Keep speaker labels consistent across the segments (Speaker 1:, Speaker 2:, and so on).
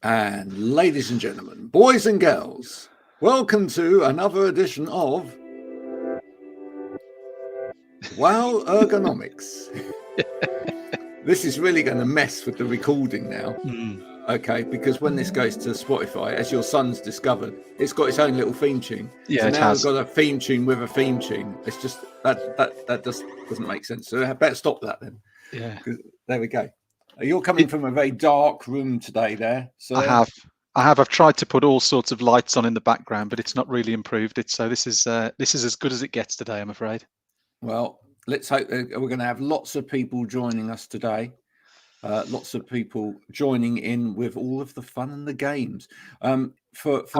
Speaker 1: And ladies and gentlemen, boys and girls, welcome to another edition of Wow Ergonomics. This is really going to mess with the recording now. Okay, because when this goes to Spotify, as your son's discovered, it's got its own little theme tune.
Speaker 2: Yeah,
Speaker 1: so
Speaker 2: it
Speaker 1: now
Speaker 2: has.
Speaker 1: I've got a theme tune with a theme tune. It's just that just doesn't make sense. So I better stop that then.
Speaker 2: Yeah,
Speaker 1: there we go. You're coming from a very dark room today, there. So
Speaker 2: I have. I've tried to put all sorts of lights on in the background, but it's not really improved it. So this is as good as it gets today, I'm afraid.
Speaker 1: Well, let's hope we're going to have lots of people joining us today. Lots of people joining in with all of the fun and the games.
Speaker 2: And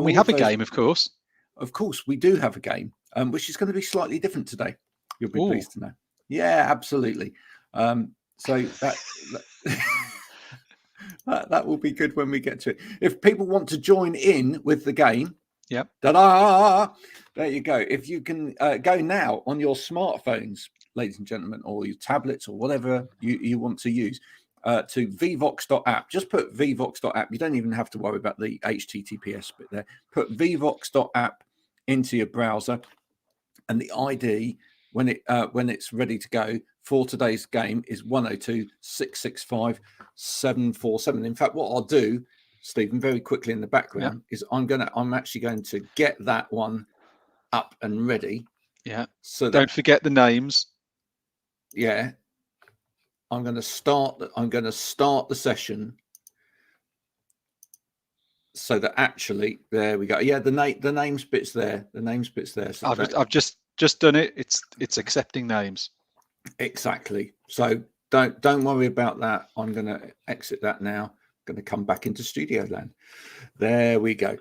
Speaker 2: we have a game, of course.
Speaker 1: Of course, we do have a game, which is going to be slightly different today. You'll be pleased to know. Yeah, absolutely. So that will be good when we get to it. If people want to join in with the game,
Speaker 2: yep.
Speaker 1: Ta-da! There you go. If you can go now on your smartphones, ladies and gentlemen, or your tablets or whatever you want to use, to vvox.app. Just put vvox.app. You don't even have to worry about the HTTPS bit there. Put vvox.app into your browser, and the ID when it's ready to go for today's game is 102.665.747. In fact, what I'll do, Stephen, very quickly in the background, is I'm actually going to get that one up and ready.
Speaker 2: Yeah.
Speaker 1: So
Speaker 2: don't forget the names.
Speaker 1: Yeah. I'm going to start the session so that actually there we go. Yeah, the names bits there. The names bits there. So
Speaker 2: I've just done it. It's accepting names.
Speaker 1: Exactly. So don't worry about that. I'm going to exit that now. I'm going to come back into studio land. There we go.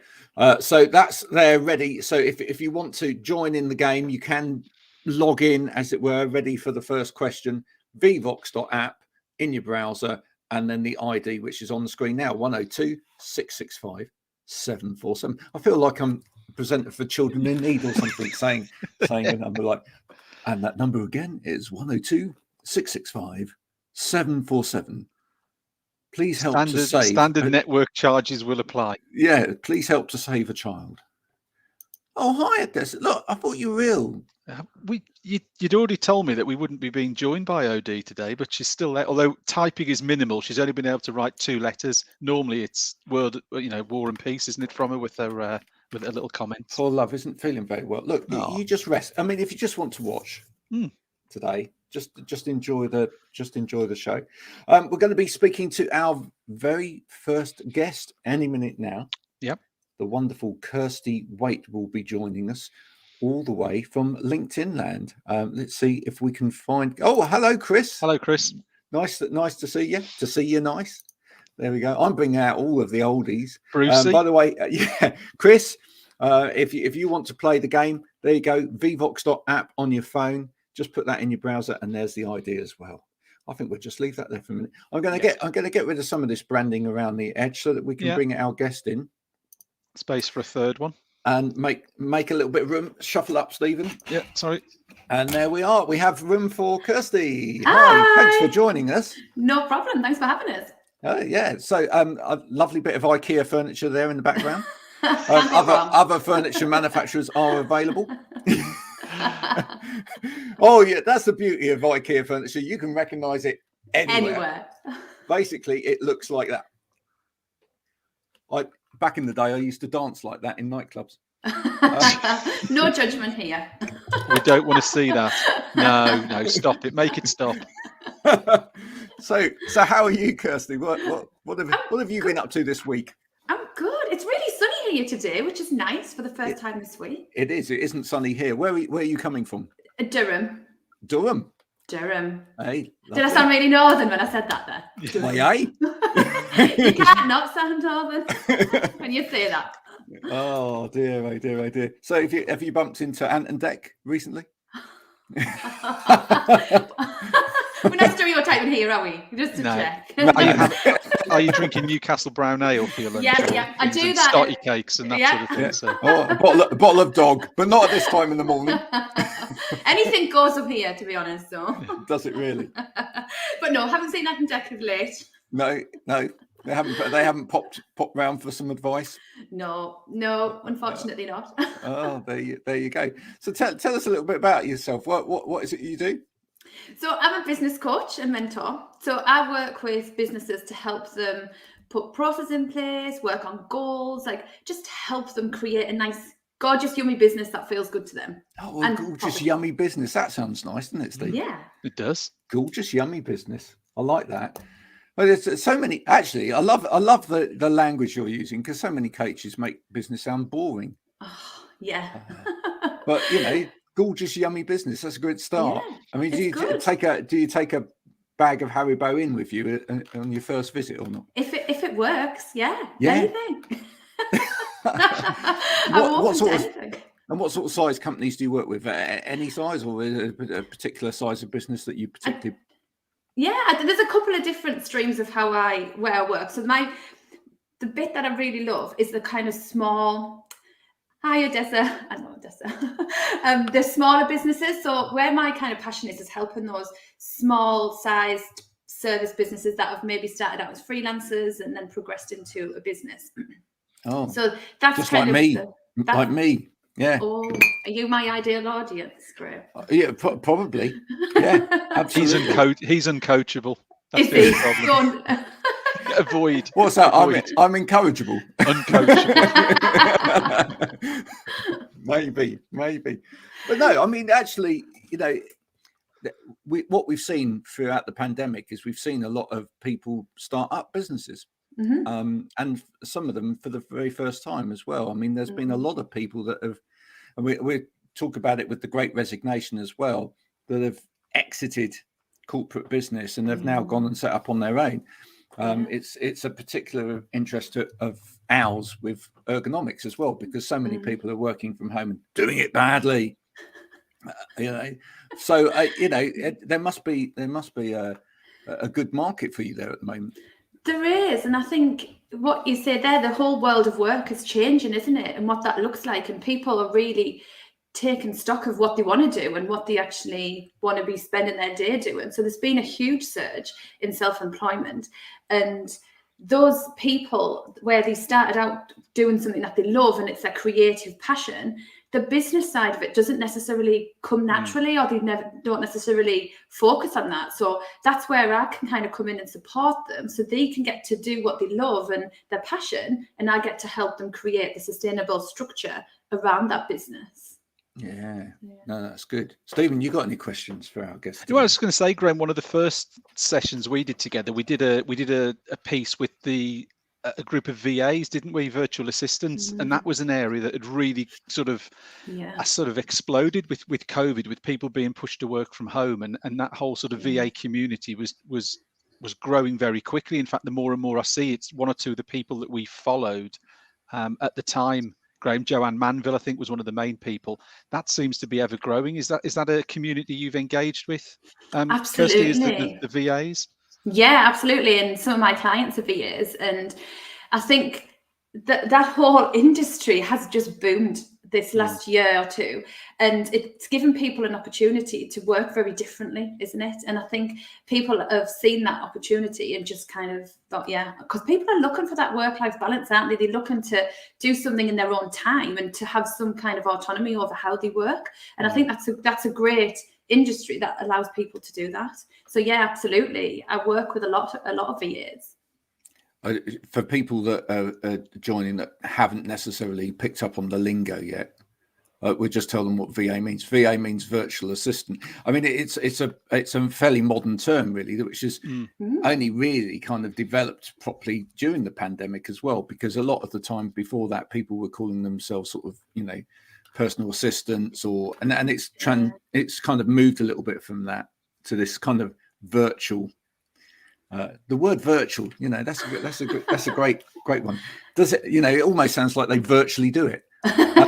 Speaker 1: So that's there ready. So if you want to join in the game, you can log in, as it were, ready for the first question. vvox.app in your browser, and then the ID, which is on the screen now, 102.665.747. I feel like I'm a presenter for Children in Need or something, saying a number like, and that number again is 102.665.747. Please help to save.
Speaker 2: Standard network charges will apply.
Speaker 1: Yeah, please help to save a child. Oh, hi, Des. Look, I thought you were ill.
Speaker 2: You'd already told me that we wouldn't be being joined by OD today, but she's still there. Although typing is minimal, she's only been able to write 2 letters. Normally, it's War and Peace, isn't it, from her with her little comment.
Speaker 1: Poor love isn't feeling very well. Look, you just rest. I mean, if you just want to watch today, just enjoy the show. We're going to be speaking to our very first guest any minute now.
Speaker 2: Yep.
Speaker 1: The wonderful Kirsty Waite will be joining us all the way from LinkedIn land. Let's see if we can find. Oh, hello, Chris.
Speaker 2: Hello, Chris.
Speaker 1: Nice to see you. To see you, nice. There we go. I'm bringing out all of the oldies.
Speaker 2: Brucey.
Speaker 1: By the way, Chris, if you want to play the game, there you go. vvox.app on your phone. Just put that in your browser, and there's the ID as well. I think we'll just leave that there for a minute. I'm going to get rid of some of this branding around the edge so that we can bring our guest in.
Speaker 2: Space for a third one.
Speaker 1: And make a little bit of room. Shuffle up, Stephen.
Speaker 2: Yeah, sorry.
Speaker 1: And there we are. We have room for Kirsty.
Speaker 3: Hi.
Speaker 1: Thanks for joining us.
Speaker 3: No problem. Thanks for having us.
Speaker 1: Yeah. So a lovely bit of IKEA furniture there in the background. Other furniture manufacturers are available. Oh, yeah. That's the beauty of IKEA furniture. You can recognize it anywhere. Basically, it looks like that. Back in the day, I used to dance like that in nightclubs.
Speaker 3: No judgment here.
Speaker 2: We don't want to see that. No, stop it. Make it stop.
Speaker 1: So how are you, Kirsty? What have you been up to this week?
Speaker 3: I'm good. It's really sunny here today, which is nice for the first time this week.
Speaker 1: It is. It isn't sunny here. Where are you coming from?
Speaker 3: Durham.
Speaker 1: Hey.
Speaker 3: Did I sound really northern when I said that there?
Speaker 1: Aye.
Speaker 3: You can't not sound northern when you say that.
Speaker 1: Oh dear, oh dear, oh dear. So have you bumped into Ant and Dec recently?
Speaker 3: We're not stereotyping here, are we? Just to check.
Speaker 2: Are you drinking Newcastle brown ale for your lunch?
Speaker 3: Yeah, I do that.
Speaker 2: Scotty cakes and that sort of thing.
Speaker 1: Yeah.
Speaker 2: So.
Speaker 1: A bottle of dog, but not at this time in the morning.
Speaker 3: Anything goes up here, to be honest. So
Speaker 1: does it really?
Speaker 3: But no, haven't seen that in Dec of late.
Speaker 1: No. They haven't popped round for some advice.
Speaker 3: No, unfortunately not.
Speaker 1: Oh, there you go. So tell us a little bit about yourself. What is it you do?
Speaker 3: So I'm a business coach and mentor. So I work with businesses to help them put process in place, work on goals, like just help them create a nice, gorgeous, yummy business that feels good to them.
Speaker 1: Oh, a gorgeous, yummy business. That sounds nice, doesn't it, Steve?
Speaker 3: Yeah,
Speaker 2: It does.
Speaker 1: Gorgeous, yummy business. I like that. Well, there's so many. Actually, I love the language you're using, because so many coaches make business sound boring.
Speaker 3: oh, yeah.
Speaker 1: But gorgeous, yummy business. That's a good start.
Speaker 3: Yeah,
Speaker 1: I mean, do you take a bag of Haribo in with you on your first visit or not?
Speaker 3: If it works, yeah. Anything.
Speaker 1: What sort of size companies do you work with? Any size, or a particular size of business that you particularly?
Speaker 3: There's a couple of different streams of where I work. So the bit that I really love is the kind of small. Hi, Odessa. I know Odessa. The smaller businesses. So where my kind of passion is helping those small-sized service businesses that have maybe started out as freelancers and then progressed into a business.
Speaker 1: Oh,
Speaker 3: so that's
Speaker 1: just
Speaker 3: kind
Speaker 1: like me. Yeah.
Speaker 3: Oh, are you my ideal audience, Graham?
Speaker 1: Yeah, probably. Yeah, absolutely.
Speaker 2: He's uncoachable.
Speaker 3: That's the problem.
Speaker 2: Avoid.
Speaker 1: What's that? I'm incorrigible.
Speaker 2: Uncoachable.
Speaker 1: maybe. But no, I mean, actually, what we've seen throughout the pandemic is we've seen a lot of people start up businesses.
Speaker 3: Mm-hmm.
Speaker 1: And some of them for the very first time as well. I mean, there's been a lot of people that have, and we talk about it with the Great Resignation as well, that have exited corporate business and have now gone and set up on their own. It's a particular interest of ours with ergonomics as well, because so many people are working from home and doing it badly. So there must be a good market for you there at the moment.
Speaker 3: There is, and I think what you say there, the whole world of work is changing, isn't it? And what that looks like, and people are really taking stock of what they want to do and what they actually want to be spending their day doing. So there's been a huge surge in self-employment, and those people where they started out doing something that they love and it's their creative passion, the business side of it doesn't necessarily come naturally, or they don't necessarily focus on that. So that's where I can kind of come in and support them, so they can get to do what they love and their passion, and I get to help them create the sustainable structure around that business.
Speaker 1: Yeah. No, that's good. Stephen, you got any questions for our guest?
Speaker 2: Well, I was going to say, Graham, one of the first sessions we did together, we did a piece with a group of VAs, didn't we? Virtual assistants, and that was an area that had really sort of exploded with COVID, with people being pushed to work from home, and that whole sort of VA community was growing very quickly. In fact, the more and more I see, it's one or two of the people that we followed at the time. Graham, Joanne Manville, I think, was one of the main people. That seems to be ever growing. Is that a community you've engaged with?
Speaker 3: Absolutely.
Speaker 2: Kirsty, is the VAs?
Speaker 3: Yeah, absolutely. And some of my clients are VAs, and I think that whole industry has just boomed this last year or two, and it's given people an opportunity to work very differently, isn't it? And I think people have seen that opportunity and just kind of thought, because people are looking for that work-life balance, aren't they? They're looking to do something in their own time and to have some kind of autonomy over how they work. And I think that's a great industry that allows people to do that. So yeah, absolutely. I work with a lot of VAs.
Speaker 1: For people that are joining that haven't necessarily picked up on the lingo yet, we'll just tell them what VA means. VA means virtual assistant. I mean, it's a fairly modern term, really, which is only really kind of developed properly during the pandemic as well, because a lot of the time before that, people were calling themselves sort of, personal assistants, and it's kind of moved a little bit from that to this kind of virtual. The word virtual, that's a great one. Does it? It almost sounds like they virtually do it. I'd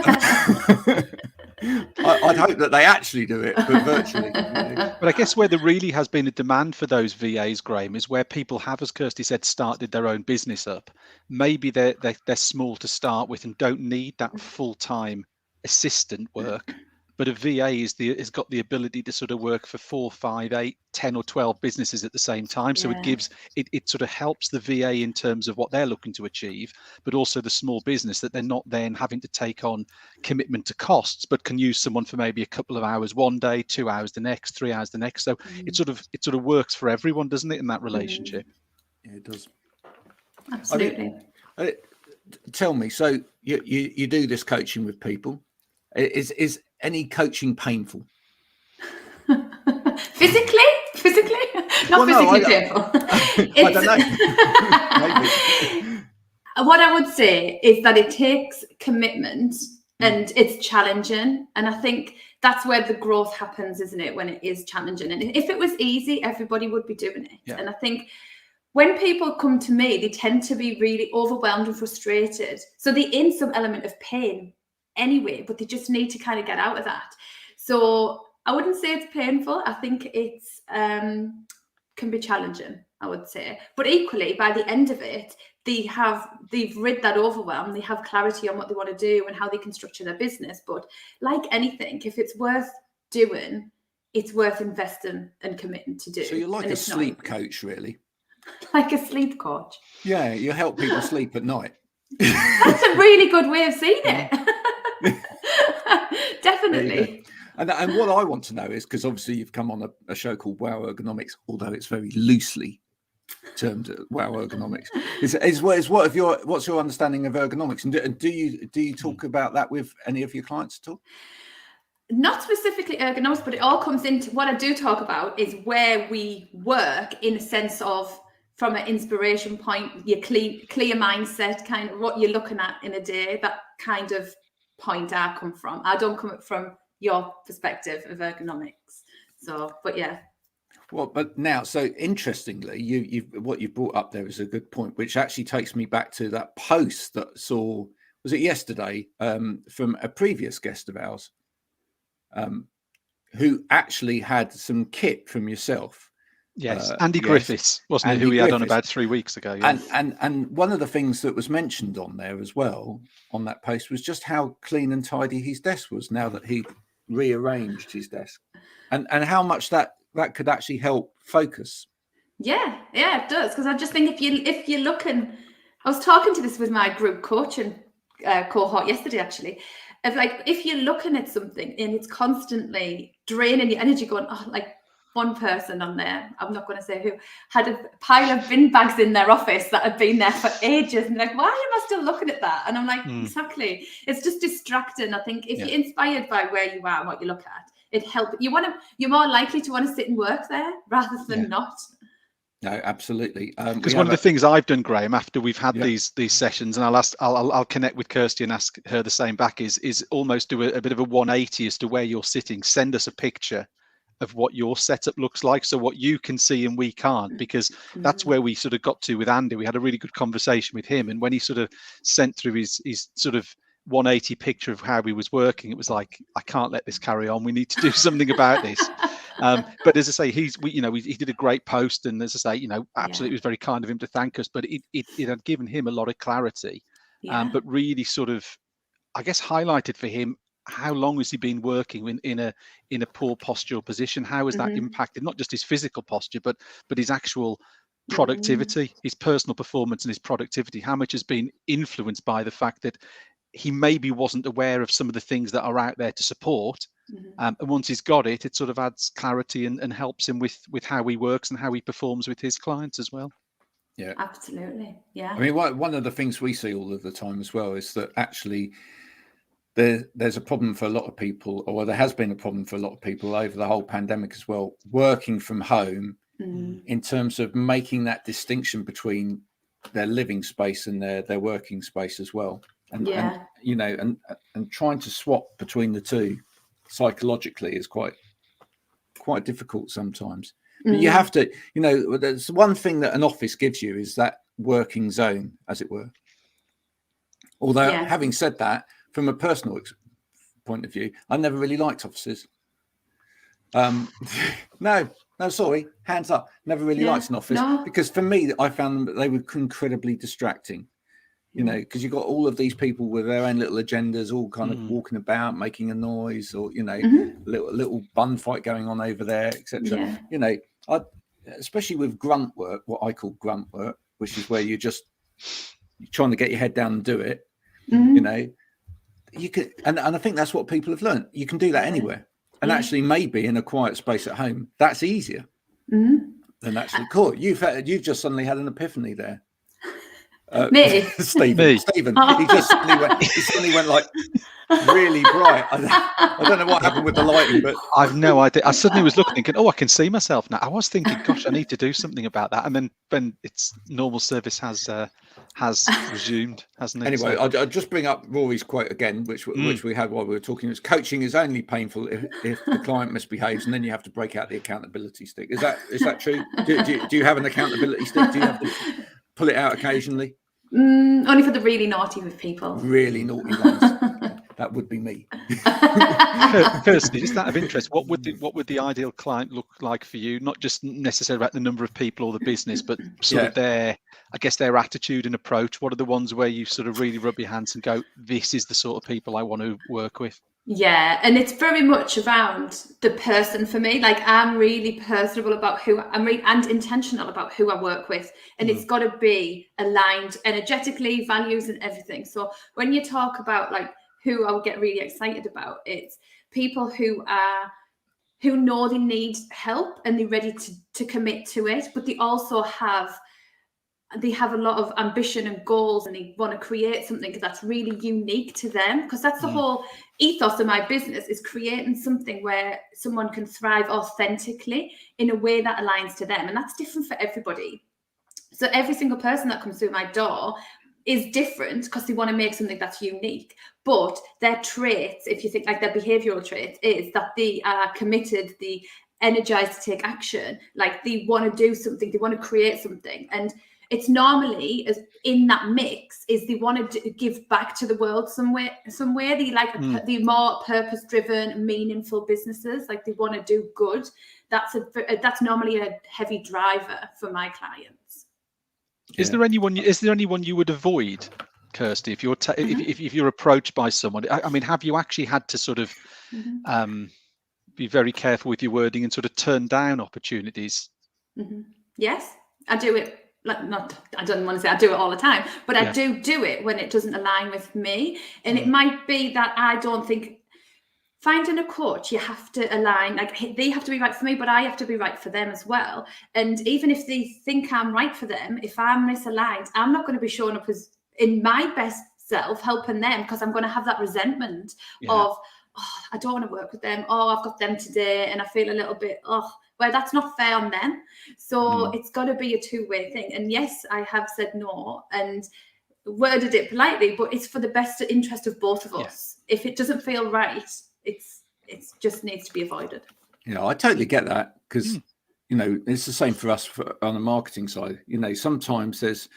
Speaker 1: hope that they actually do it, but virtually.
Speaker 2: But I guess where there really has been a demand for those VAs, Graham, is where people have, as Kirsty said, started their own business up. Maybe they're small to start with and don't need that full-time assistant work, but a VA has got the ability to sort of work for 4, 5, 8, 10 or 12 businesses at the same time. So it sort of helps the VA in terms of what they're looking to achieve, but also the small business, that they're not then having to take on commitment to costs, but can use someone for maybe a couple of hours one day, 2 hours the next, 3 hours the next. So it sort of works for everyone, doesn't it, in that relationship?
Speaker 1: Yeah, it does.
Speaker 3: Absolutely.
Speaker 1: I mean, tell me, so you do this coaching with people. Is any coaching painful?
Speaker 3: Physically? Not physically painful.
Speaker 1: I don't know. Maybe.
Speaker 3: What I would say is that it takes commitment and it's challenging. And I think that's where the growth happens, isn't it? When it is challenging. And if it was easy, everybody would be doing it. Yeah. And I think when people come to me, they tend to be really overwhelmed and frustrated. So they're in some element of pain anyway, but they just need to kind of get out of that. So I wouldn't say it's painful. I think it's can be challenging, I would say. But equally, by the end of it, they've rid that overwhelm. They have clarity on what they want to do and how they can structure their business. But like anything, if it's worth doing, it's worth investing and committing to do.
Speaker 1: So you're like a sleep coach, really.
Speaker 3: Like a sleep coach.
Speaker 1: Yeah, you help people sleep at night.
Speaker 3: That's a really good way of seeing it. Definitely.
Speaker 1: And what I want to know is, because obviously you've come on a show called Wow Ergonomics, although it's very loosely termed Wow Ergonomics. What's your understanding of ergonomics, and do you talk about that with any of your clients at all?
Speaker 3: Not specifically ergonomics, but it all comes into what I do talk about is where we work in a sense of, from an inspiration point, your clear mindset, kind of what you're looking at in a day, that kind of point I come from. I don't come from your perspective of ergonomics. So, but yeah.
Speaker 1: Well, but now, so interestingly, what you brought up there is a good point, which actually takes me back to that post that was it yesterday, from a previous guest of ours, who actually had some kit from yourself.
Speaker 2: Yes, Andy Griffiths, wasn't it, who we had on about 3 weeks ago? Yeah.
Speaker 1: And one of the things that was mentioned on there as well, on that post, was just how clean and tidy his desk was now that he rearranged his desk, and how much that could actually help focus. Yeah,
Speaker 3: it does. Because I just think if you're looking, I was talking to this with my group coaching cohort yesterday, actually, of like, if you're looking at something and it's constantly draining your energy, going, oh, like one person on there, I'm not going to say who, had a pile of bin bags in their office that had been there for ages, and like, why am I still looking at that? And I'm like, exactly, it's just distracting. I think if you're inspired by where you are and what you look at, it helps. You're more likely to want to sit and work there rather than not.
Speaker 1: No, absolutely.
Speaker 2: Because one of the things I've done, Graham, after we've had these sessions, and I'll connect with Kirsty and ask her the same back, is almost do a bit of a 180 as to where you're sitting. Send us a picture of what your setup looks like, so what you can see and we can't, because that's where we sort of got to with Andy. We had a really good conversation with him, and when he sort of sent through his sort of 180 picture of how he was working, it was like, I can't let this carry on. We need to do something about this. But as I say, he did a great post, and as I say, absolutely, it was very kind of him to thank us, but it had given him a lot of clarity, but really sort of, I guess, highlighted for him how long has he been working in a poor postural position? How has that impacted not just his physical posture, but his actual productivity, his personal performance and his productivity? How much has been influenced by the fact that he maybe wasn't aware of some of the things that are out there to support, and once he's got it, it sort of adds clarity and helps him with how he works and how he performs with his clients as well.
Speaker 1: Yeah,
Speaker 3: absolutely. Yeah,
Speaker 1: I mean, one of the things we see all of the time as well is that actually there's a problem for a lot of people, or there has been a problem for a lot of people over the whole pandemic as well, working from home, in terms of making that distinction between their living space and their working space as well. And trying to swap between the two psychologically is quite difficult sometimes. But you have to, there's one thing that an office gives you is that working zone, as it were. Although having said that, from a personal point of view, I never really liked offices. No, sorry, hands up. Never really liked an office because for me, I found that they were incredibly distracting. You know, because you've got all of these people with their own little agendas, all kind of walking about, making a noise, or, you know, little bun fight going on over there, etc.
Speaker 3: Yeah.
Speaker 1: You know, especially with grunt work, what I call grunt work, which is where you're trying to get your head down and do it. You know, you can, and I think that's what people have learned. You can do that anywhere, and actually, maybe in a quiet space at home, that's easier than actually. Cool, you've just suddenly had an epiphany there.
Speaker 3: Me?
Speaker 1: Stephen, he suddenly went like really bright. I don't know what happened with the lighting, but
Speaker 2: I've no idea. I suddenly was looking, thinking, oh, I can see myself now. I was thinking, gosh, I need to do something about that. And then it's normal service has resumed, hasn't it?
Speaker 1: Anyway,
Speaker 2: So,
Speaker 1: I'll just bring up Rory's quote again, which we had while we were talking. Is coaching is only painful if the client misbehaves, and then you have to break out the accountability stick. Is that true? Do you have an accountability stick? Do you have to pull it out occasionally?
Speaker 3: Only for the really naughty with people.
Speaker 1: Really naughty ones. That would be me.
Speaker 2: Kirsty, just out of interest, what would the ideal client look like for you? Not just necessarily about the number of people or the business, but sort of their attitude and approach. What are the ones where you sort of really rub your hands and go, this is the sort of people I want to work with?
Speaker 3: Yeah, and it's very much around the person for me. Like, I'm really personable about and intentional about who I work with, and it's got to be aligned energetically, values, and everything. So when you talk about like who I would get really excited about, it's people who know they need help and they're ready to commit to it, but they also have a lot of ambition and goals, and they want to create something that's really unique to them, because that's the whole ethos of my business, is creating something where someone can thrive authentically in a way that aligns to them, and that's different for everybody. So every single person that comes through my door is different because they want to make something that's unique, but their traits, if you think like their behavioral traits, is that they are committed, they energized to take action, like they want to do something, they want to create something. And it's normally, as in that mix, is they want to give back to the world somewhere. They like the more purpose-driven, meaningful businesses, like they want to do good. That's normally a heavy driver for my clients.
Speaker 2: Is there anyone you would avoid, Kirsty, if you're if you're approached by someone? I mean, have you actually had to sort of be very careful with your wording and sort of turn down opportunities?
Speaker 3: Yes, I do it. I don't want to say I do it all the time, but I do it when it doesn't align with me. And it might be that I don't think, finding a coach, you have to align, like they have to be right for me, but I have to be right for them as well. And even if they think I'm right for them, if I'm misaligned, I'm not going to be showing up as in my best self, helping them, because I'm going to have that resentment of, I don't want to work with them. I've got them today and I feel a little bit, well, that's not fair on them. So it's got to be a two-way thing. And yes, I have said no and worded it politely, but it's for the best interest of both of us. If it doesn't feel right, it's just needs to be avoided.
Speaker 1: Yeah, I totally get that, because you know, it's the same for us on the marketing side. You know, sometimes there's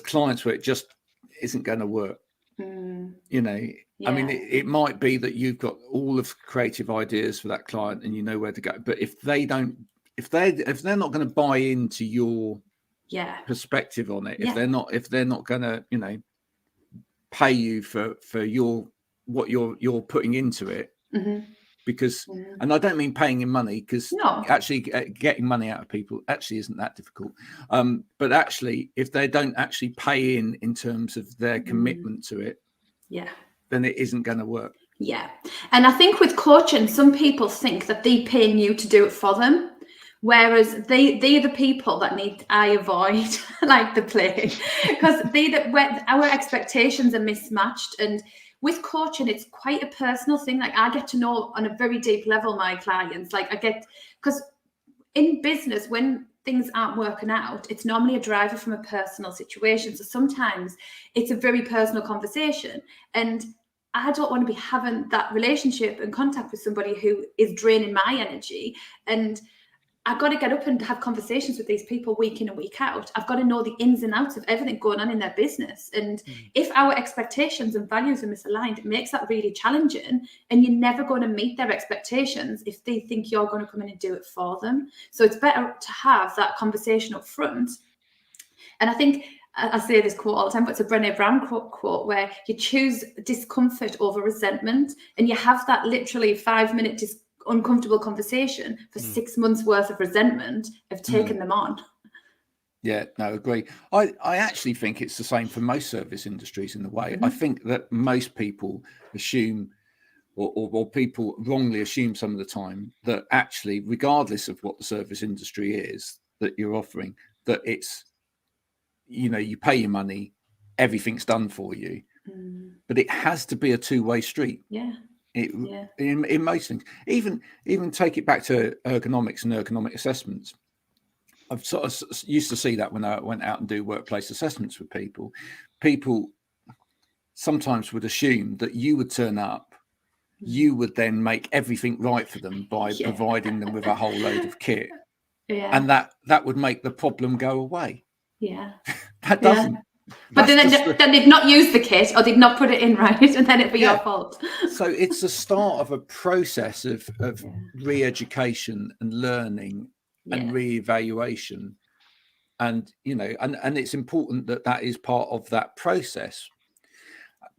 Speaker 1: clients where it just isn't going to work. You know, I mean, it might be that you've got all of creative ideas for that client and you know where to go, but if they're not going to buy into your perspective on it, if they're not going to, you know, pay you for what you're putting into it, because and I don't mean paying in money, because actually getting money out of people actually isn't that difficult, but actually if they don't actually pay in terms of their commitment to it, then it isn't going to work.
Speaker 3: And I think with coaching, some people think that they're paying you to do it for them, whereas they're the people that I avoid like the plague, because our expectations are mismatched. And with coaching, it's quite a personal thing. Like, I get to know on a very deep level my clients. Like, because in business, when things aren't working out, it's normally a driver from a personal situation. So sometimes it's a very personal conversation, and I don't want to be having that relationship and contact with somebody who is draining my energy. And I've got to get up and have conversations with these people week in and week out. I've got to know the ins and outs of everything going on in their business. And if our expectations and values are misaligned, it makes that really challenging. And you're never going to meet their expectations if they think you're going to come in and do it for them. So it's better to have that conversation up front. And I think I say this quote all the time, but it's a Brené Brown quote where you choose discomfort over resentment, and you have that literally 5-minute uncomfortable conversation for 6 months worth of resentment of taking them on.
Speaker 1: Yeah, no, agree. I actually think it's the same for most service industries in a way. I think that most people assume, or people wrongly assume some of the time, that actually, regardless of what the service industry is that you're offering, that it's, you pay your money, everything's done for you. But it has to be a two-way street.
Speaker 3: Yeah.
Speaker 1: In most things, even take it back to ergonomics and ergonomic assessments. I've sort of used to see that when I went out and do workplace assessments with people. People sometimes would assume that you would turn up, you would then make everything right for them by providing them with a whole load of kit, and that would make the problem go away.
Speaker 3: Yeah,
Speaker 1: that doesn't.
Speaker 3: But then they'd not use the kit, or they'd not put it in right, and then it'd be your fault.
Speaker 1: So it's the start of a process of re-education and learning and re-evaluation, and and it's important that is part of that process.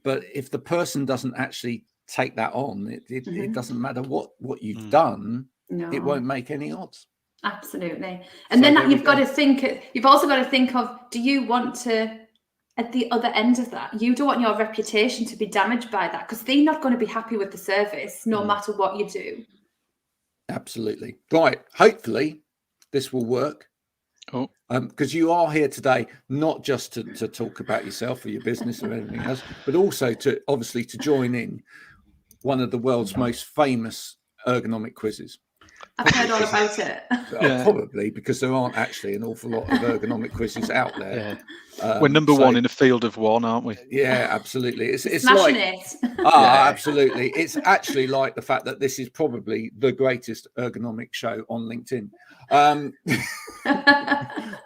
Speaker 1: But if the person doesn't actually take that on, it doesn't matter what you've done. It won't make any odds.
Speaker 3: Absolutely. And then you've got to think. You've also got to think of: do you want to? At the other end of that, you don't want your reputation to be damaged by that, because they're not going to be happy with the service no matter what you do.
Speaker 1: Absolutely. Right. Hopefully this will work. Because you are here today not just to talk about yourself or your business or anything else, but also to join in one of the world's most famous ergonomic quizzes.
Speaker 3: I've heard all about it.
Speaker 1: Probably because there aren't actually an awful lot of ergonomic quizzes out there.
Speaker 2: We're number one in a field of one, aren't we?
Speaker 1: Yeah, absolutely. It's
Speaker 3: smashing
Speaker 1: like
Speaker 3: it.
Speaker 1: Absolutely. It's actually like the fact that this is probably the greatest ergonomic show on LinkedIn.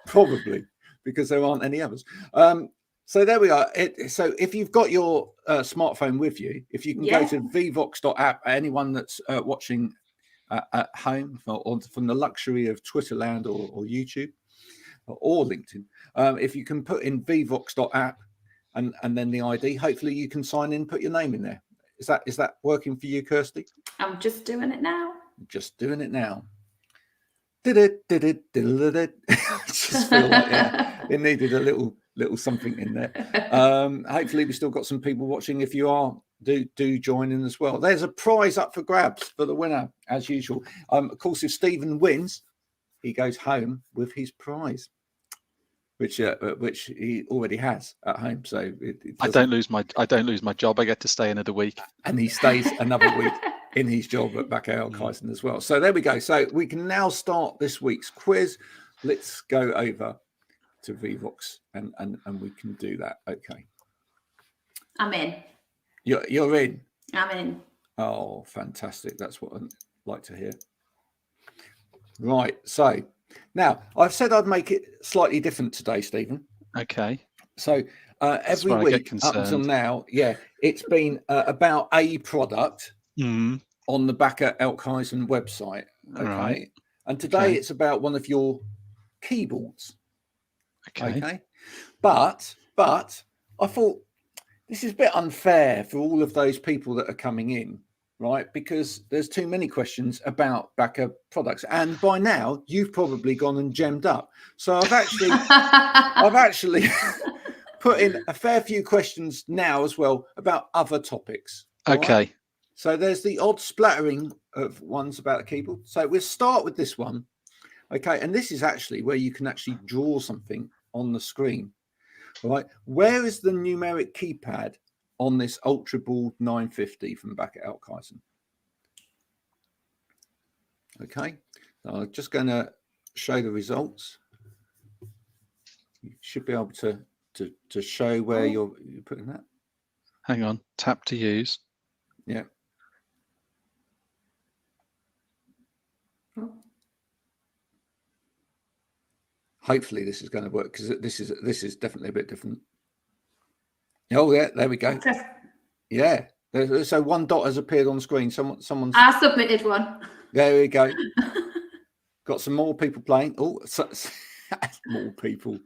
Speaker 1: Probably because there aren't any others. So there we are. So if you've got your smartphone with you, if you can go to vvox.app, anyone that's watching at home or from the luxury of Twitter land or YouTube or LinkedIn, if you can put in vvox.app and then the ID, hopefully you can sign in, put your name in there. Is that working for you, Kirsty?
Speaker 3: I'm just doing it now.
Speaker 1: Just doing it now. Did it. Just feel like it needed a little something in there. Hopefully we still got some people watching. If you are, do join in as well. There's a prize up for grabs for the winner as usual. Of course, if Stephen wins, he goes home with his prize, which he already has at home. So
Speaker 2: I don't lose my job. I get to stay another week,
Speaker 1: and he stays another week in his job at Pareto Principle as well. So there we go. So we can now start this week's quiz. Let's go over to VVox and we can do that. Okay.
Speaker 3: I'm in.
Speaker 1: You're in.
Speaker 3: I'm in.
Speaker 1: Oh, fantastic. That's what I'd like to hear. Right. So now I've said I'd make it slightly different today, Stephen.
Speaker 2: Okay.
Speaker 1: So every week up until now, it's been about a product on the Bakker Elkhuizen website. Okay. Right. And today it's about one of your keyboards. Okay. But I thought this is a bit unfair for all of those people that are coming in, right? Because there's too many questions about Bakker products, and by now you've probably gone and gemmed up. So I've actually put in a fair few questions now as well about other topics.
Speaker 2: Okay.
Speaker 1: Right? So there's the odd splattering of ones about the keyboard. So we'll start with this one. Okay, and this is actually where you can actually draw something on the screen. All right, where is the numeric keypad on this Ultraboost 950 from Bakker Elkhuizen? Okay, so I'm just going to show the results. You should be able to show where you're putting that.
Speaker 2: Hang on, tap to use.
Speaker 1: Yeah. Hopefully this is going to work, because this is definitely a bit different. Oh yeah, there we go. Yeah, so one dot has appeared on screen. Someone's.
Speaker 3: I submitted one.
Speaker 1: There we go. Got some more people playing. Oh, more people.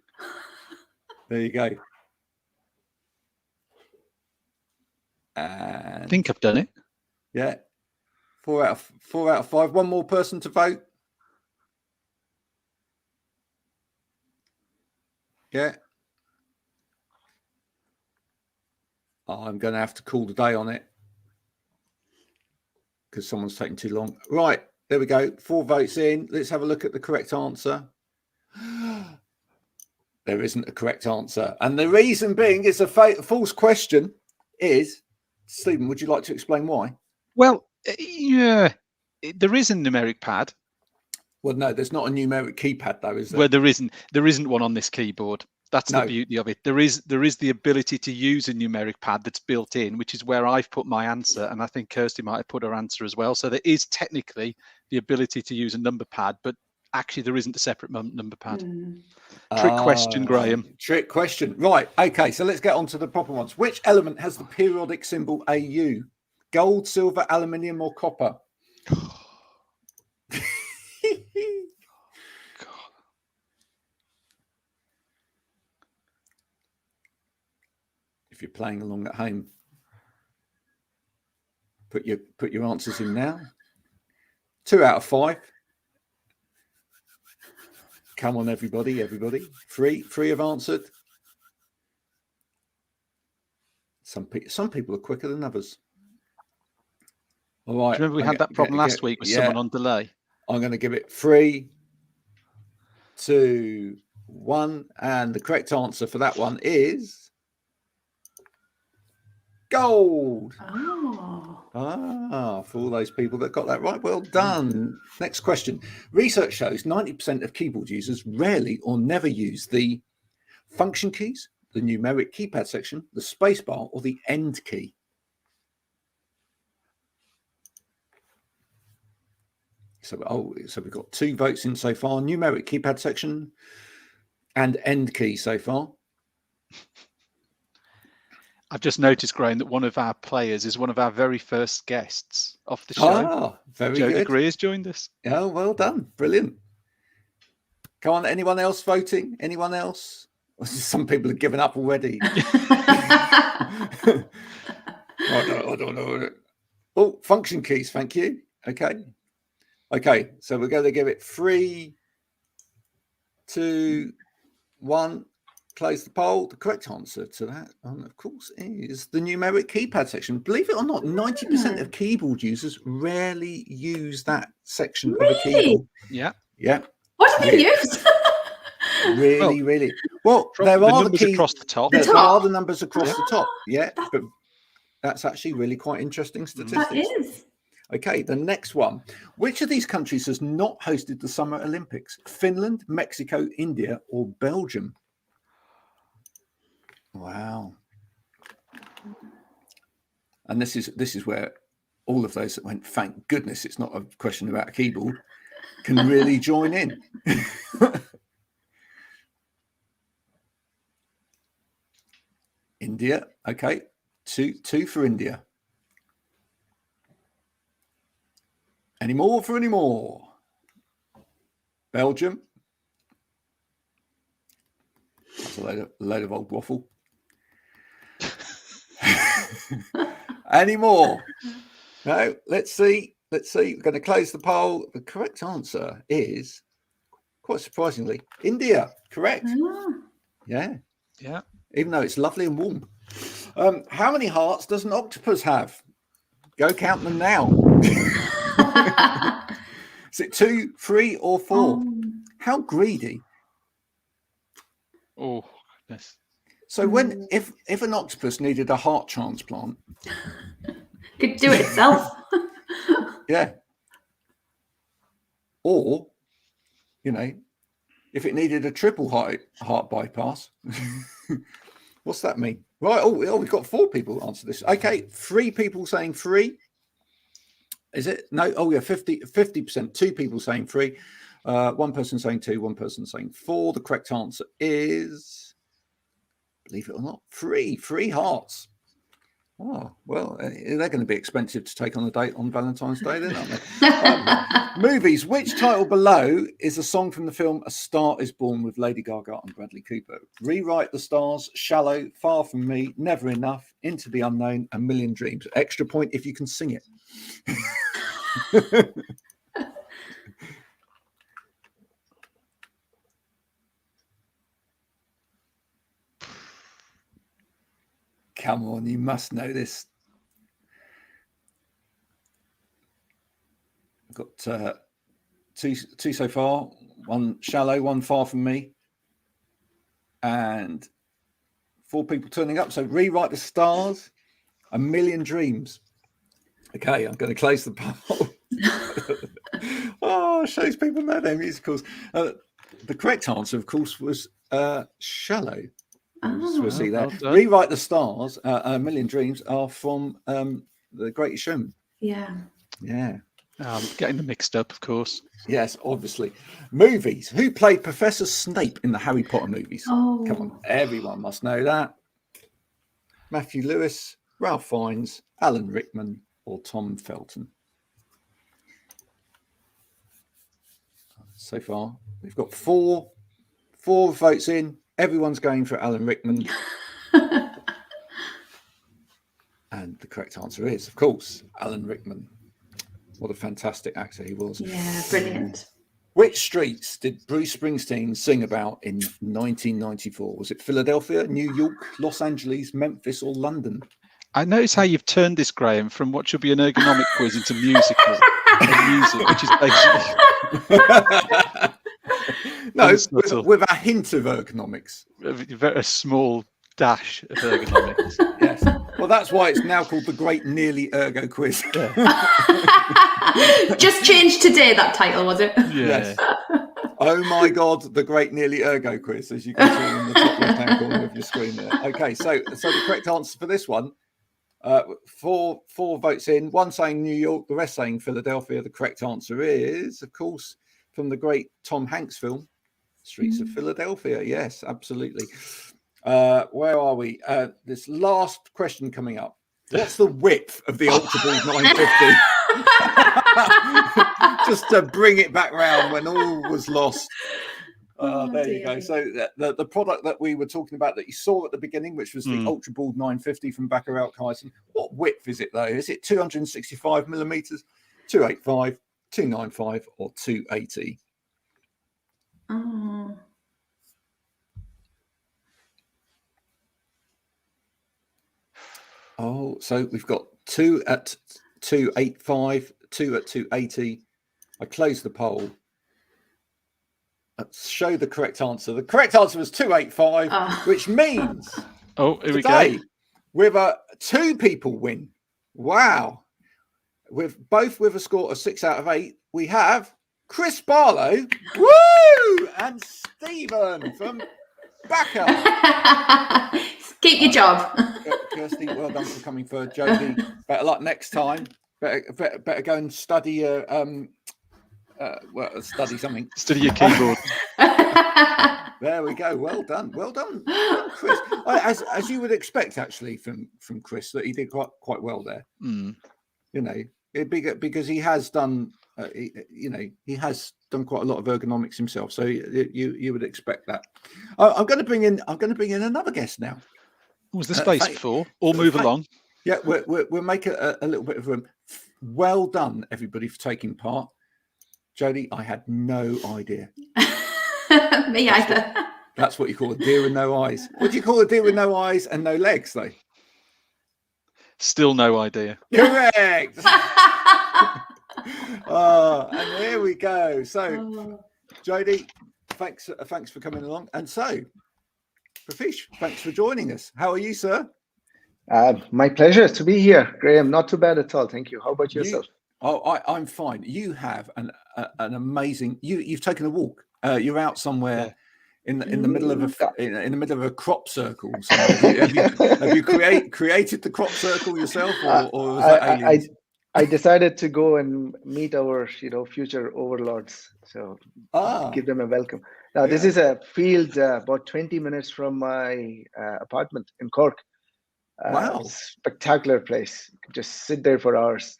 Speaker 1: There you go.
Speaker 2: I
Speaker 1: And
Speaker 2: think I've done it.
Speaker 1: yeah, 4 out of 5. One more person to vote. Yeah. I'm going to have to call the day on it because someone's taking too long. Right, there we go. 4 votes in. Let's have a look at the correct answer. There isn't a correct answer. And the reason being it's a false question is, Stephen, would you like to explain why?
Speaker 2: Well, yeah, there is a numeric pad.
Speaker 1: Well, no, there's not a numeric keypad though, is there?
Speaker 2: Well, there isn't one on this keyboard. That's the beauty of it. There is the ability to use a numeric pad that's built in, which is where I've put my answer, and I think Kirsty might have put her answer as well. So there is technically the ability to use a number pad, but actually there isn't a separate number pad. Trick question, Graham.
Speaker 1: Trick question. Right. Okay, so let's get on to the proper ones. Which element has the periodic symbol AU? Gold, silver, aluminium, or copper? If you're playing along at home, put your answers in now. 2 out of 5. Come on, everybody. 3 have answered. Some people are quicker than others. All right.
Speaker 2: Do you remember we had that problem last week with someone on delay?
Speaker 1: I'm going to give it 3, 2, 1, and the correct answer for that one is gold. For all those people that got that right, well done. Next question. Research shows 90% of keyboard users rarely or never use the function keys, the numeric keypad section, the spacebar, or the end key. So we've got 2 votes in so far. Numeric keypad section and end key so far.
Speaker 2: I've just noticed, Graham, that one of our players is one of our very first guests off the show.
Speaker 1: Very
Speaker 2: Joe
Speaker 1: good.
Speaker 2: Degree has joined us.
Speaker 1: Oh, well done. Brilliant. Come on, anyone else voting? Anyone else? Some people have given up already. I don't know. Oh, function keys, thank you. Okay, so we're going to give it 3, 2, 1. Close the poll. The correct answer to that, of course, is the numeric keypad section. Believe it or not, 90% of keyboard users rarely use that section of a keyboard.
Speaker 2: Yeah.
Speaker 3: What do they use?
Speaker 1: Really. Well, there
Speaker 2: the
Speaker 1: are
Speaker 2: numbers
Speaker 1: keys
Speaker 2: across the top.
Speaker 1: There are the numbers across the top. Yeah, but that's actually really quite interesting statistics.
Speaker 3: That is.
Speaker 1: Okay, the next one. Which of these countries has not hosted the Summer Olympics? Finland, Mexico, India, or Belgium? Wow. And this is where all of those that went, thank goodness it's not a question about a keyboard, can really join in. India. Okay. Two for India. Any more for any more? Belgium. That's a load of old waffle. Any more? No, let's see. We're going to close the poll. The correct answer is, quite surprisingly, India. Correct. Yeah. Even though it's lovely and warm. How many hearts does an octopus have? Go count them now. Is it 2, 3, or 4? How greedy.
Speaker 2: Oh, goodness.
Speaker 1: So if an octopus needed a heart transplant,
Speaker 3: could do it itself.
Speaker 1: Yeah. Or, if it needed a triple heart bypass, what's that mean? Right. Oh, we've got 4 people answer this. Okay, 3 people saying 3. Is it? No. Oh, yeah, 50%. 2 people saying 3. 1 person saying 2. 1 person saying 4. The correct answer is, believe it or not, 3 hearts. Oh, well, they're going to be expensive to take on a date on Valentine's Day, then, aren't they? Movies. Which title below is a song from the film A Star Is Born with Lady Gaga and Bradley Cooper? Rewrite the Stars, Shallow, Far From Me, Never Enough, Into the Unknown, A Million Dreams. Extra point if you can sing it. Come on, you must know this. I've got two so far. One Shallow, one Far From Me. And 4 people turning up. So Rewrite the Stars, A Million Dreams. Okay, I'm going to close the poll. Oh, shows people know their musicals. The correct answer, of course, was Shallow. We'll see that.
Speaker 2: Well,
Speaker 1: Rewrite the Stars, A Million Dreams are from The Greatest Showman.
Speaker 3: Yeah.
Speaker 2: Getting them mixed up, of course.
Speaker 1: Yes, obviously. Movies. Who played Professor Snape in the Harry Potter movies?
Speaker 3: Oh.
Speaker 1: Come on, everyone must know that. Matthew Lewis, Ralph Fiennes, Alan Rickman, or Tom Felton. So far, we've got four votes in. Everyone's going for Alan Rickman. And the correct answer is, of course, Alan Rickman. What a fantastic actor he was.
Speaker 3: Yeah, brilliant.
Speaker 1: Which streets did Bruce Springsteen sing about in 1994? Was it Philadelphia, New York, Los Angeles, Memphis, or London?
Speaker 2: I notice how you've turned this, Graham, from what should be an ergonomic quiz into musical music, which is basically
Speaker 1: no, with a hint of ergonomics.
Speaker 2: A very small dash of ergonomics.
Speaker 1: Yes. Well, that's why it's now called the Great Nearly Ergo Quiz.
Speaker 3: Just changed today, that title, was it?
Speaker 2: Yeah.
Speaker 1: Yes. Oh my God, the Great Nearly Ergo Quiz, as you can see in the top left-hand corner of your screen there. Okay, so the correct answer for this one, four votes in, one saying New York, the rest saying Philadelphia. The correct answer is, of course, from the great Tom Hanks film, Streets of Philadelphia. Yes, absolutely. Where are we? This last question coming up. What's the width of the Ultraboost 950? Just to bring it back round when all was lost. There you go. So the product that we were talking about that you saw at the beginning, which was the Ultraboost 950 from Bacharach Kyson. What width is it though? Is it 265 millimeters, 285, 295, or 280? Oh, so we've got 2 at 285, 2 at 280. I closed the poll. Let's show the correct answer. The correct answer was 285, which means
Speaker 2: here we go.
Speaker 1: With 2 people win. Wow. With a score of 6 out of 8, we have Chris Barlow, woo, and Stephen from Backer.
Speaker 3: Keep your job.
Speaker 1: Kirsty, well done for coming third. Jodie, better luck next time. Better go and study study something.
Speaker 2: Study your keyboard.
Speaker 1: There we go. Well done, Chris. As you would expect, actually, from Chris, that he did quite well there. You know, because he has done. He has done quite a lot of ergonomics himself, so you would expect that. I'm going to bring in another guest now.
Speaker 2: Was the space for? Or move along.
Speaker 1: Yeah, we'll make a little bit of room. Well done, everybody, for taking part. Jodie, I had no idea.
Speaker 3: Me either.
Speaker 1: That's what you call a deer with no eyes. What do you call a deer with no eyes and no legs, though?
Speaker 2: Still no idea.
Speaker 1: Correct. And here we go. So, Jodie, thanks for coming along. And so, Pratheesh, thanks for joining us. How are you, sir?
Speaker 4: My pleasure to be here, Graham. Not too bad at all. Thank you. How about yourself?
Speaker 1: I'm fine. You have an amazing. You've taken a walk. You're out somewhere in the middle of a crop circle. So have you created the crop circle yourself, or was that aliens?
Speaker 4: I decided to go and meet our future overlords. So give them a welcome. Now this is a field about 20 minutes from my apartment in Cork.
Speaker 1: Wow.
Speaker 4: Spectacular place. You can just sit there for hours.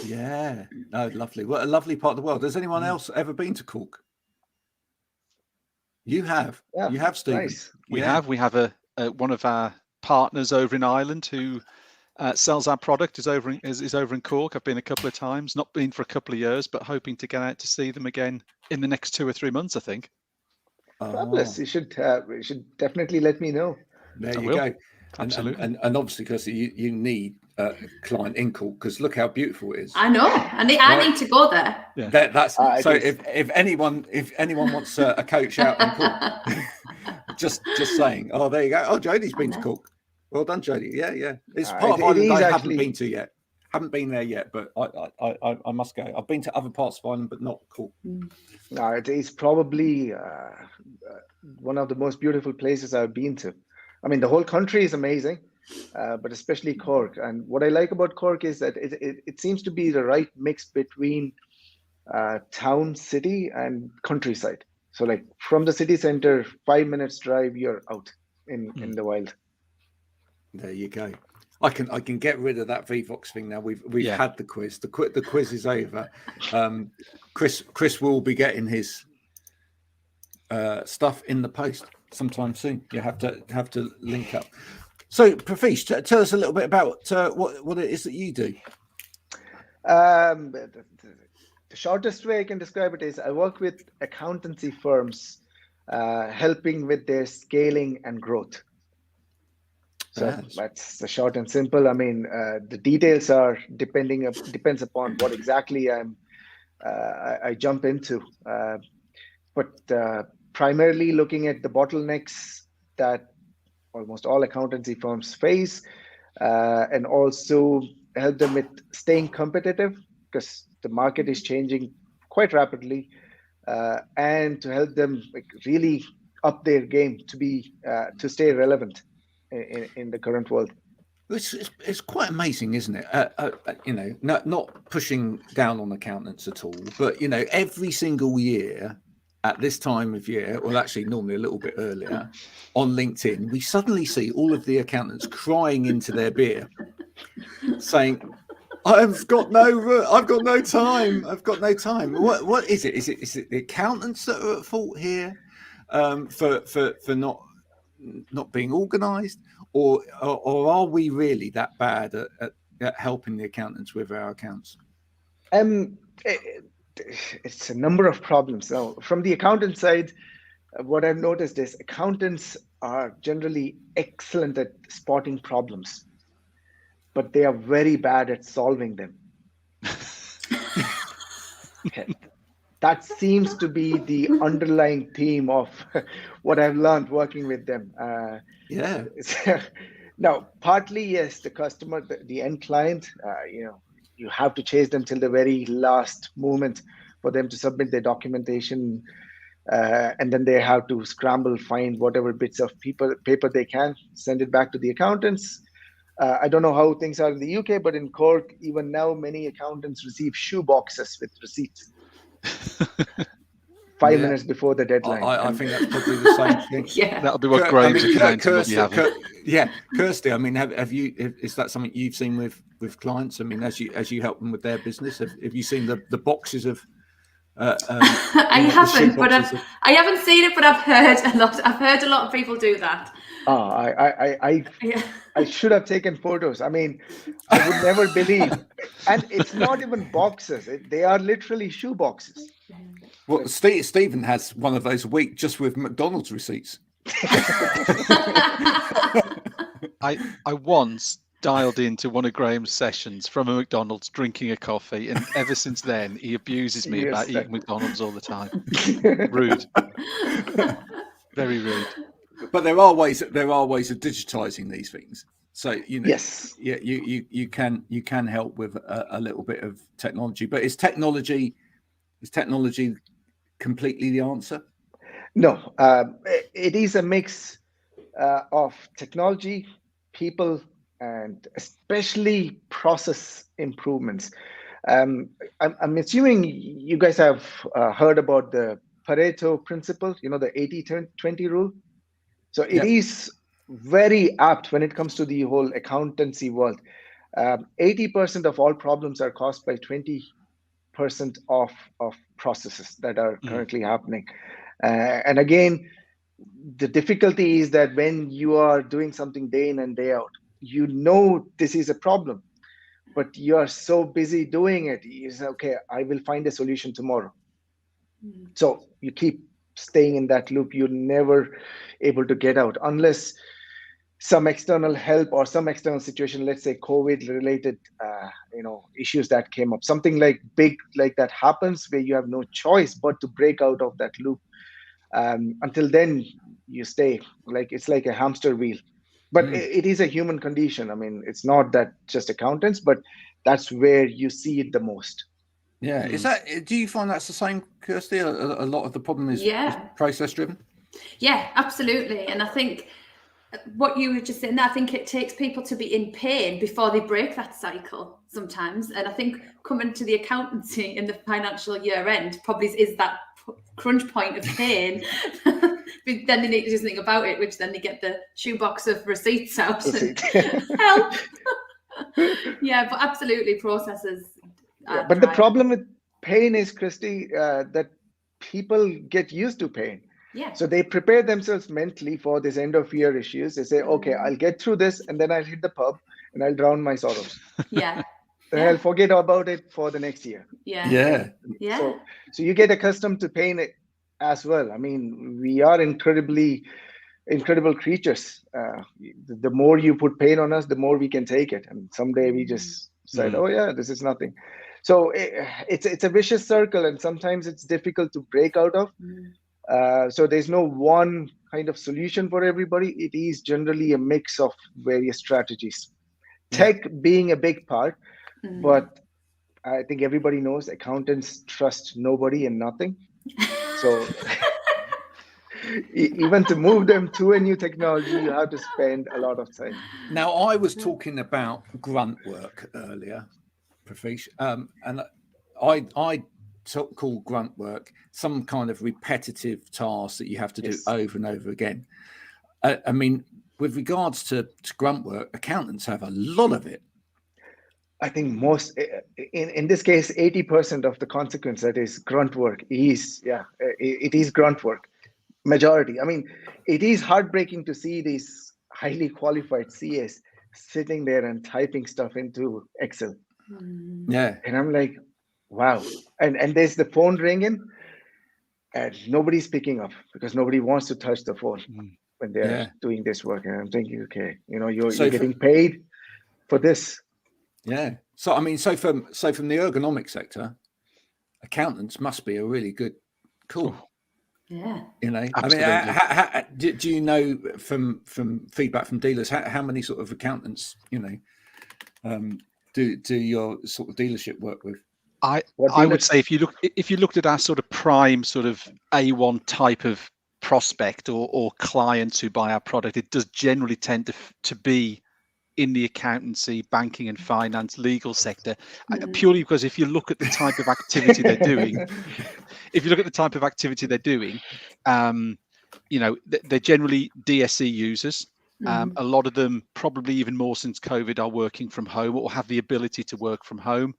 Speaker 1: Yeah. Oh, lovely. What a lovely part of the world. Has anyone else ever been to Cork? You have.
Speaker 4: Yeah,
Speaker 1: you have, Stephen.
Speaker 4: Nice.
Speaker 2: We have a one of our partners over in Ireland who sells our product is over in Cork. I've been a couple of times, not been for a couple of years, but hoping to get out to see them again in the next 2 or 3 months, I think.
Speaker 4: Fabulous. You should definitely let me know.
Speaker 1: There you go.
Speaker 2: Absolutely.
Speaker 1: And obviously, Kirsty, you need a client in Cork, because look how beautiful it is.
Speaker 3: I know. I need to go there.
Speaker 2: Yeah.
Speaker 1: That's so. If anyone wants a coach out in Cork, just saying. Oh, there you go. Oh, Jodie's been to Cork. Well done, Jodie. Yeah. It's part of Ireland I haven't been to yet. Haven't been there yet, but I must go. I've been to other parts of Ireland, but not Cork.
Speaker 4: No, it is probably one of the most beautiful places I've been to. I mean, the whole country is amazing, but especially Cork. And what I like about Cork is that it seems to be the right mix between town, city, and countryside. So, like from the city center, 5 minutes drive, you're out in the wild.
Speaker 1: There you go. I can get rid of that VVox thing now. We've had the quiz. The quiz is over. Chris will be getting his stuff in the post sometime soon. You have to link up. So, Pratheesh, tell us a little bit about what it is that you do.
Speaker 4: The shortest way I can describe it is I work with accountancy firms, helping with their scaling and growth. So that's the short and simple. I mean, the details are depends upon what exactly I jump into, but primarily looking at the bottlenecks that almost all accountancy firms face, and also help them with staying competitive, because the market is changing quite rapidly, and to help them really up their game to stay relevant in the current world.
Speaker 1: It's quite amazing, isn't it? Not pushing down on accountants at all, but every single year at this time of year, well, actually normally a little bit earlier, on LinkedIn, we suddenly see all of the accountants crying into their beer, saying, I've got no time. What is it? Is it the accountants that are at fault here for not being organised, or are we really that bad at helping the accountants with our accounts?
Speaker 4: It's a number of problems. Now, from the accountant side, what I've noticed is accountants are generally excellent at spotting problems, but they are very bad at solving them. That seems to be the underlying theme of what I've learned working with them. Now, partly, yes, the customer, the end client, you have to chase them till the very last moment for them to submit their documentation, and then they have to scramble, find whatever bits of paper they can, send it back to the accountants. I don't know how things are in the UK, but in Cork, even now, many accountants receive shoe boxes with receipts 5 minutes before the deadline.
Speaker 1: I think that's probably the same thing.
Speaker 2: That'll be what Graham's accounting will be having.
Speaker 1: Kirsty, I mean, is that something you've seen with clients? I mean, as you help them with their business, have you seen the boxes of?
Speaker 3: I haven't, but I haven't seen it, but I've heard a lot. I've heard a lot of people do that.
Speaker 4: I should have taken photos. I mean, I would never believe, and it's not even boxes; they are literally shoe boxes.
Speaker 1: Well, Stephen has one of those a week just with McDonald's receipts.
Speaker 2: I once dialed into one of Graham's sessions from a McDonald's drinking a coffee, and ever since then he abuses me about eating McDonald's all the time. Rude. Very rude.
Speaker 1: But there are ways of digitizing these things. So
Speaker 4: yes,
Speaker 1: you can help with a little bit of technology. But is technology completely the answer?
Speaker 4: No, it is a mix of technology, people, and especially process improvements. I'm assuming you guys have heard about the Pareto Principle, the 80-20 rule. So it is very apt when it comes to the whole accountancy world. 80% of all problems are caused by 20% of processes that are currently happening. And again, the difficulty is that when you are doing something day in and day out, you know this is a problem, but you are so busy doing it. You say, okay, I will find a solution tomorrow. So you keep staying in that loop. You're never able to get out unless some external help or some external situation, let's say COVID related issues that came up, something like big like that happens where you have no choice but to break out of that loop. Until then you stay it's like a hamster wheel, but it is a human condition. I mean, it's not that just accountants, but that's where you see it the most.
Speaker 1: Yeah. Do you find that's the same, Kirsty? A lot of the problem is process driven?
Speaker 3: Yeah, absolutely. And I think what you were just saying, I think it takes people to be in pain before they break that cycle sometimes. And I think coming to the accountancy in the financial year end probably is that crunch point of pain. But then they need to do something about it, which then they get the shoebox of receipts out and help. Yeah, but absolutely processes.
Speaker 4: But the problem with pain is, Kirsty, that people get used to pain.
Speaker 3: Yeah.
Speaker 4: So they prepare themselves mentally for this end of year issues. They say, okay, I'll get through this and then I'll hit the pub and I'll drown my sorrows.
Speaker 3: Yeah.
Speaker 4: Then I'll forget about it for the next year.
Speaker 3: Yeah.
Speaker 4: So you get accustomed to pain as well. I mean, we are incredible creatures. The more you put pain on us, the more we can take it. And someday we just said, oh yeah, this is nothing. So it's a vicious circle, and sometimes it's difficult to break out of. So there's no one kind of solution for everybody. It is generally a mix of various strategies. Tech being a big part, but I think everybody knows accountants trust nobody and nothing. So even to move them to a new technology, you have to spend a lot of time.
Speaker 1: Now, I was talking about grunt work earlier, Pratheesh, and I call grunt work some kind of repetitive task that you have to do over and over again. I mean, with regards to grunt work, accountants have a lot of it.
Speaker 4: I think most, in this case, 80% of the consequence that is grunt work is, it is grunt work, majority. I mean, it is heartbreaking to see these highly qualified CAs sitting there and typing stuff into Excel.
Speaker 1: Yeah.
Speaker 4: And I'm like, wow. And there's the phone ringing and nobody's picking up because nobody wants to touch the phone when they're doing this work. And I'm thinking, okay, you're getting paid for this.
Speaker 1: Yeah. So, I mean, so from the ergonomic sector, accountants must be a really good call.
Speaker 3: Yeah.
Speaker 2: Absolutely.
Speaker 1: I mean, do you know from feedback from dealers, how many sort of accountants, do your sort of dealership work with?
Speaker 2: I would say if you looked at our sort of prime sort of A1 type of prospect or clients who buy our product, it does generally tend to be in the accountancy, banking and finance, legal sector, purely because if you look at the type of activity they're doing, they're generally DSE users. A lot of them, probably even more since COVID, are working from home or have the ability to work from home.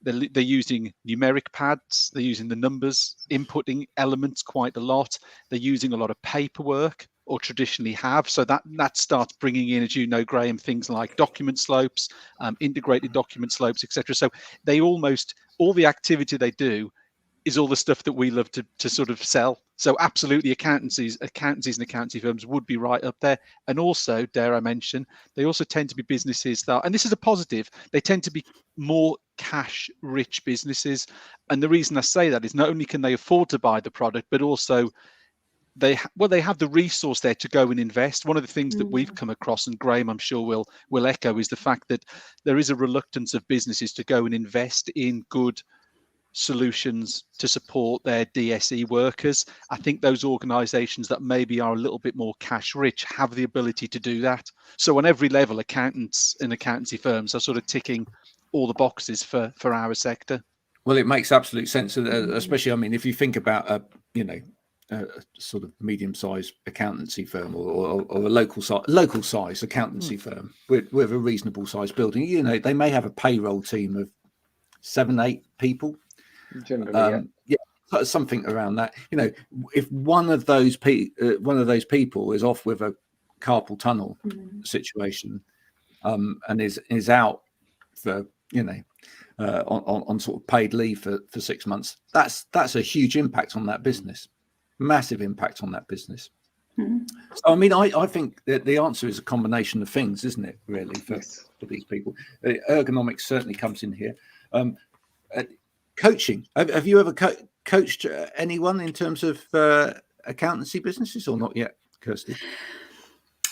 Speaker 2: They're using numeric pads, they're using the numbers, inputting elements quite a lot. They're using a lot of paperwork, or traditionally have. So that starts bringing in, as you know, Graham, things like document slopes, integrated document slopes, etc. So they almost, all the activity they do is all the stuff that we love to sort of sell. So absolutely, accountancies and accountancy firms would be right up there. And also, dare I mention, they also tend to be businesses that, and this is a positive, they tend to be more cash-rich businesses. And the reason I say that is not only can they afford to buy the product, but also they have the resource there to go and invest. One of the things that we've come across, and Graham, I'm sure will echo, is the fact that there is a reluctance of businesses to go and invest in good solutions to support their DSE workers. I think those organizations that maybe are a little bit more cash rich have the ability to do that. So on every level, accountants and accountancy firms are sort of ticking all the boxes for our sector.
Speaker 1: Well, it makes absolute sense, especially, I mean, if you think about a sort of medium-sized accountancy firm or a local size accountancy firm with a reasonable sized building, you know, they may have a payroll team of 7-8 people.
Speaker 4: Generally,
Speaker 1: Something around that. You know, if one of those people is off with a carpal tunnel situation, and is out for, you know, on sort of paid leave for 6 months, that's a huge impact on that business, massive impact on that business. So I mean, I think that the answer is a combination of things, isn't it, really, for these people. Ergonomics certainly comes in here. Coaching, have you ever coached anyone in terms of accountancy businesses, or not yet, Kirsty?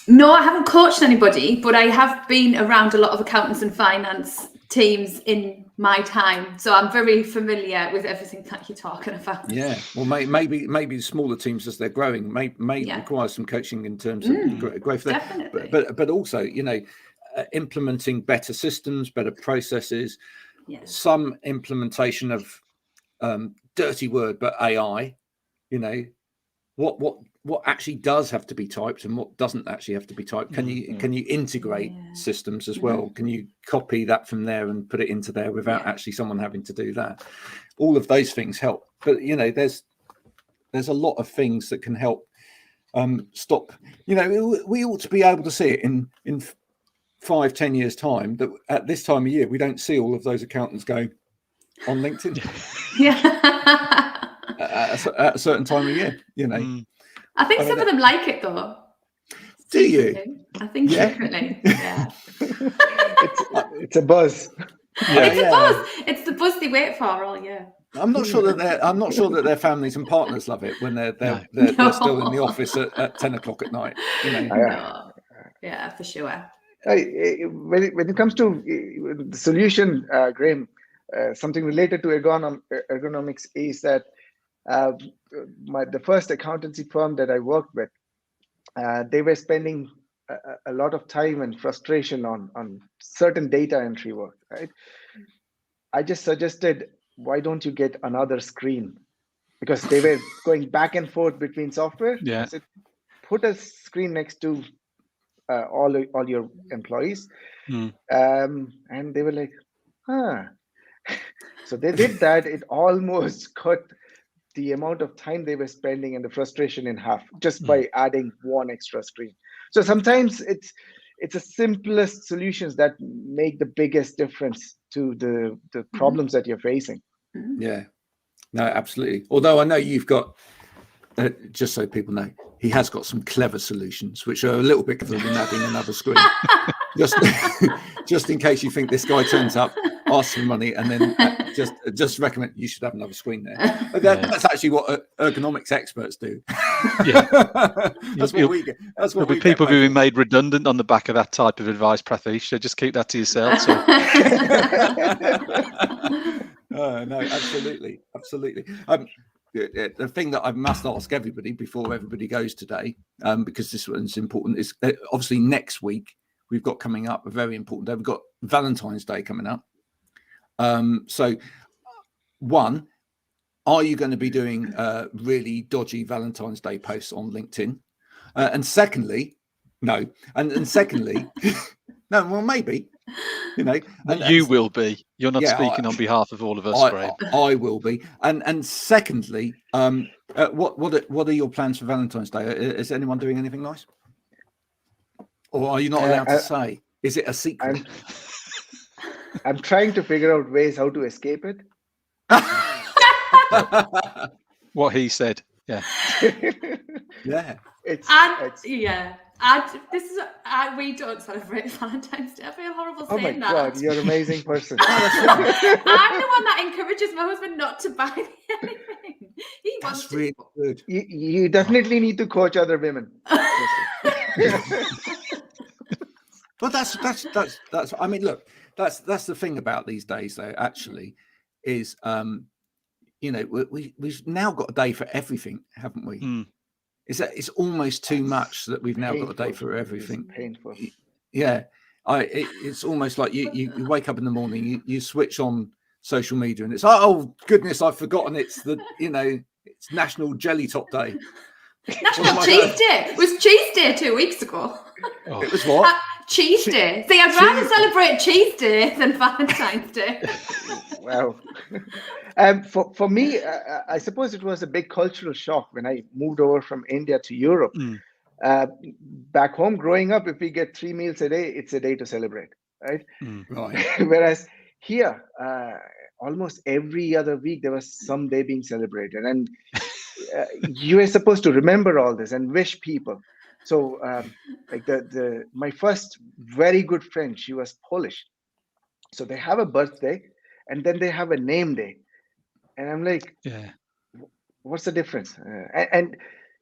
Speaker 3: No, I haven't coached anybody, but I have been around a lot of accountants and finance teams in my time, so I'm very familiar with everything that you're talking about. Yeah,
Speaker 1: well, maybe smaller teams as they're growing may require some coaching in terms of growth.
Speaker 3: Definitely,
Speaker 1: but also, you know, implementing better systems, better processes, some implementation of dirty word, but AI. You know, what actually does have to be typed and what doesn't actually have to be typed. Can you integrate systems as well? Can you copy that from there and put it into there without actually someone having to do that? All of those things help. But, you know, there's a lot of things that can help stop. You know, we ought to be able to see it in 5-10 years time, that at this time of year we don't see all of those accountants going on LinkedIn. At a certain time of year, you know.
Speaker 3: I think some of them like it though.
Speaker 1: Do you?
Speaker 3: I think secretly. Yeah.
Speaker 4: It's a buzz.
Speaker 3: It's a buzz. It's the buzz they wait for all year.
Speaker 1: I'm not sure that their families and partners love it when they're still in the office at 10 o'clock at night. You know.
Speaker 3: Yeah, for sure.
Speaker 4: When it comes to the solution, Graham, something related to ergonomics is that the first accountancy firm that I worked with, they were spending a lot of time and frustration on certain data entry work, right? I just suggested, why don't you get another screen? Because they were going back and forth between software. I said, put a screen next to all your employees. And they were like, So they did that. It almost cut the amount of time they were spending and the frustration in half just by adding one extra screen. So sometimes it's the simplest solutions that make the biggest difference to the problems that you're facing.
Speaker 1: Yeah, no, absolutely. Although I know you've got, just so people know, he has got some clever solutions, which are a little bit clever than adding another screen. just in case you think this guy turns up, asks for money, and then just recommend you should have another screen there. That's actually what ergonomics experts do. That's what we get. That's what we
Speaker 2: people being made redundant on the back of that type of advice, Pratheesh. So just keep that to yourself. So.
Speaker 1: No, absolutely. The thing that I must ask everybody before everybody goes today, because this one's important, is obviously next week we've got coming up a very important day. We've got Valentine's Day coming up. So, one, are you going to be doing really dodgy Valentine's Day posts on LinkedIn? And secondly, no. And secondly, no. Well, maybe. You know,
Speaker 2: you will be. You're not speaking on behalf of all of us, Graham.
Speaker 1: I will be. And secondly, what are your plans for Valentine's Day? Is anyone doing anything nice, or are you not allowed to say? Is it a secret?
Speaker 4: I'm trying to figure out ways how to escape it.
Speaker 2: What he said. Yeah.
Speaker 3: We don't celebrate Valentine's Day. I feel horrible saying that.
Speaker 4: Oh my God, you're an amazing person.
Speaker 3: I'm the one that encourages my husband not to buy me anything.
Speaker 1: That's really good.
Speaker 4: You definitely need to coach other women.
Speaker 1: But that's. I mean, look, that's the thing about these days, though. Actually, is you know, we've now got a day for everything, haven't we? It's almost too much that we've now got a day for everything.
Speaker 4: It's painful.
Speaker 1: Yeah, it's almost like you wake up in the morning, you switch on social media, and it's oh goodness, I've forgotten it's the It's National Jelly Top Day.
Speaker 3: National Cheese Day. It was Cheese Day 2 weeks ago.
Speaker 2: Oh.
Speaker 1: It was what?
Speaker 3: Cheese Day. See, I'd rather celebrate Cheese Day than Valentine's Day.
Speaker 4: Wow. For me, I suppose it was a big cultural shock when I moved over from India to Europe. Back home, growing up, if we get 3 meals a day, it's a day to celebrate, right?
Speaker 1: Right.
Speaker 4: Whereas here, almost every other week, there was some day being celebrated. And you are supposed to remember all this and wish people. So like my first very good friend, she was Polish. So they have a birthday and then they have a name day. And I'm like, what's the difference? And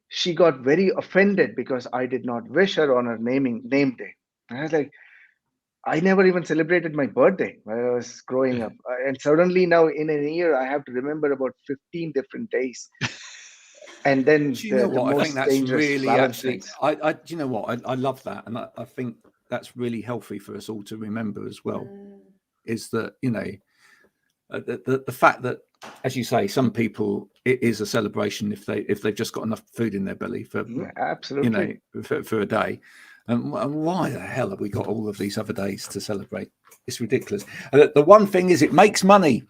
Speaker 4: she got very offended because I did not wish her on her name day. And I was like, I never even celebrated my birthday when I was growing up. And suddenly now in a year, I have to remember about 15 different days. And then
Speaker 1: do you know what? I think that's really actually, do you know what? I love that. And I think that's really healthy for us all to remember as well, is that, you know, the fact that, as you say, some people, it is a celebration if they've just got enough food in their belly for,
Speaker 4: absolutely,
Speaker 1: you know, for a day. And why the hell have we got all of these other days to celebrate? It's ridiculous. And the one thing is, it makes money.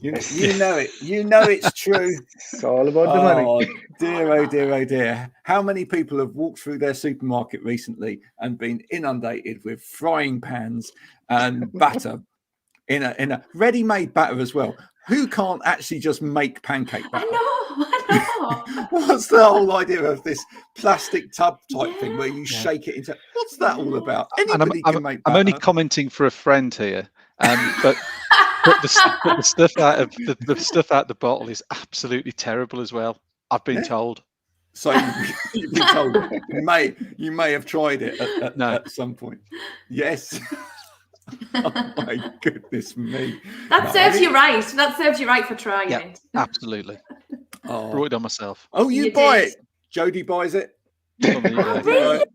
Speaker 1: You know it. You know it's true.
Speaker 4: It's all about the money.
Speaker 1: Dear, oh dear, oh dear. How many people have walked through their supermarket recently and been inundated with frying pans and batter in a ready-made batter as well? Who can't actually just make pancake batter?
Speaker 3: I know.
Speaker 1: What's the whole idea of this plastic tub type thing where you shake it into? What's that all about? Anybody can make batter.
Speaker 2: I'm only commenting for a friend here, but the stuff out of the stuff out the bottle is absolutely terrible as well. I've been told.
Speaker 1: So you've been told. You may have tried it at some point. Yes. Oh my goodness me.
Speaker 3: That serves you right. That serves you right for trying it.
Speaker 2: Absolutely. Brought it on myself.
Speaker 1: Oh, you buy it. Jody buys it.
Speaker 3: Really?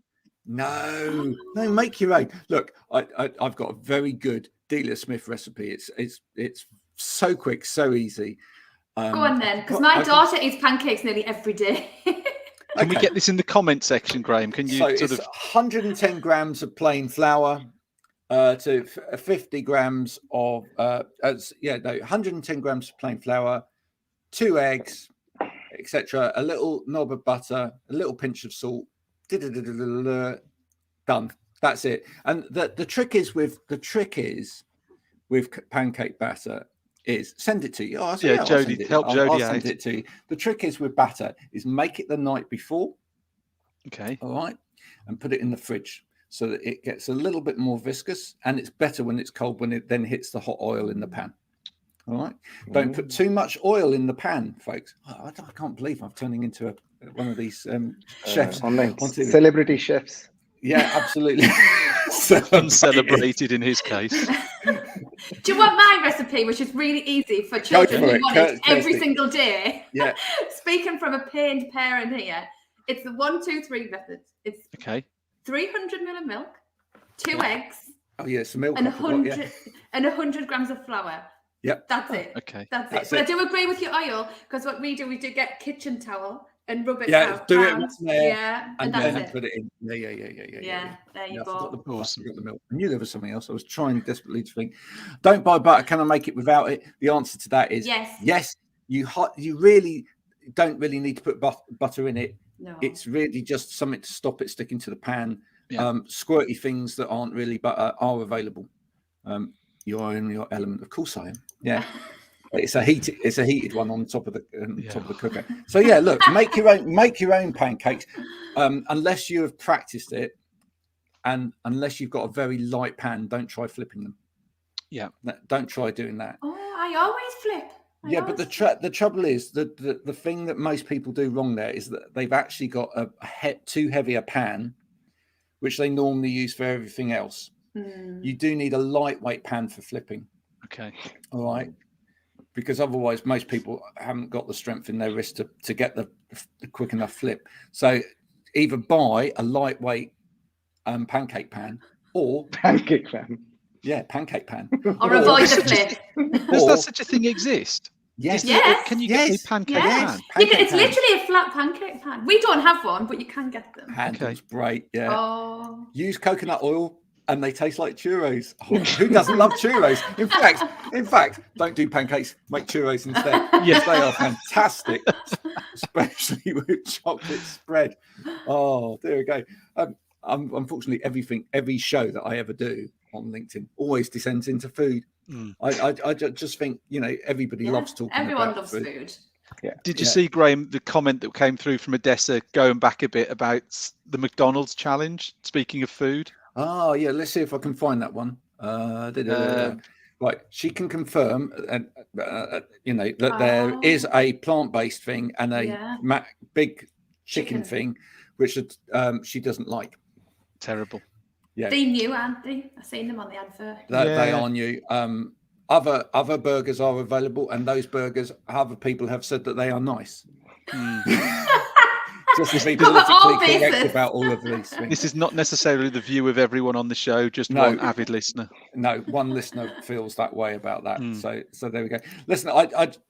Speaker 1: No, make your own. Look, I've got a very good Delia Smith recipe. It's so quick, so easy.
Speaker 3: Go on then, because my daughter eats pancakes nearly every day.
Speaker 2: Can we get this in the comment section, Graham? Can you
Speaker 1: it's 110 grams of plain flour to 50 grams of 110 grams of plain flour, 2 eggs, etc. A little knob of butter, a little pinch of salt. Done. That's it. And the trick is with pancake batter is send it to you.
Speaker 2: Jody, help Jody
Speaker 1: out. Send it to you. The trick is with batter is make it the night before.
Speaker 2: Okay.
Speaker 1: All right. And put it in the fridge so that it gets a little bit more viscous, and it's better when it's cold, when it then hits the hot oil in the pan. All right. Don't put too much oil in the pan, folks. I can't believe I'm turning into one of these chefs.
Speaker 4: Celebrity chefs.
Speaker 1: Yeah, absolutely.
Speaker 2: Uncelebrated in his case.
Speaker 3: Do you want my recipe, which is really easy for children who want it every single day?
Speaker 1: Yeah.
Speaker 3: Speaking from a pained parent here, it's the 1, 2, 3 method. It's 300 ml of milk, 2 eggs.
Speaker 1: Oh yeah, some milk.
Speaker 3: And 100 grams of flour.
Speaker 1: Yep.
Speaker 3: That's it.
Speaker 2: Okay.
Speaker 3: That's it. But I do agree with your oil, because what we do get a kitchen towel and rub it out.
Speaker 1: Do it once there.
Speaker 3: Yeah.
Speaker 1: And
Speaker 3: that's
Speaker 1: then
Speaker 3: it.
Speaker 1: put it in. Yeah.
Speaker 3: There you go.
Speaker 1: I forgot the milk. I knew there was something else. I was trying desperately to think. Don't buy butter. Can I make it without it? The answer to that is yes. You really don't really need to put butter in it.
Speaker 3: No.
Speaker 1: It's really just something to stop it sticking to the pan. Squirty things that aren't really butter are available. You're in your element. Of course I am. Yeah. It's a heated one on top of the cooker. So yeah, look, make your own pancakes, unless you have practiced it, and unless you've got a very light pan, don't try flipping them. Yeah, don't try doing that.
Speaker 3: Oh, I always flip.
Speaker 1: But the trouble is the thing that most people do wrong there is that they've actually got too heavy a pan, which they normally use for everything else. You do need a lightweight pan for flipping.
Speaker 2: Okay.
Speaker 1: All right. Because otherwise most people haven't got the strength in their wrist to get the quick enough flip. So either buy a lightweight pancake pan or
Speaker 4: pancake pan.
Speaker 1: Yeah, pancake pan.
Speaker 3: Or avoid the flip.
Speaker 2: Does that such a thing exist?
Speaker 1: Yes.
Speaker 3: Yes.
Speaker 2: Can you get a pancake
Speaker 3: Yes.
Speaker 2: pan?
Speaker 3: It's literally a flat pancake pan. We don't have one, but you can get them.
Speaker 1: Handles great. Yeah.
Speaker 3: Oh.
Speaker 1: Use coconut oil, and they taste like churros. Oh, who doesn't love churros? In fact, don't do pancakes. Make churros instead. Yes, they are fantastic, especially with chocolate spread. Oh, there we go. Unfortunately, every show that I ever do on LinkedIn always descends into food. I just think, everybody loves talking
Speaker 3: everyone
Speaker 1: about
Speaker 3: loves food.
Speaker 1: Yeah.
Speaker 2: Did you see, Graham, the comment that came through from Odessa going back a bit about the McDonald's challenge? Speaking of food.
Speaker 1: Oh, yeah. Let's see if I can find that one. Right. She can confirm, that there is a plant-based thing and a big chicken thing, which she doesn't like.
Speaker 2: Terrible.
Speaker 1: Yeah.
Speaker 3: They new, aren't they? I've seen them on the advert.
Speaker 1: They are new. Other burgers are available, and those burgers, other people have said that they are nice. Just to be politically correct about all of these things.
Speaker 2: This is not necessarily the view of everyone on the show, just one avid listener.
Speaker 1: No, one listener feels that way about that. So there we go. Listen,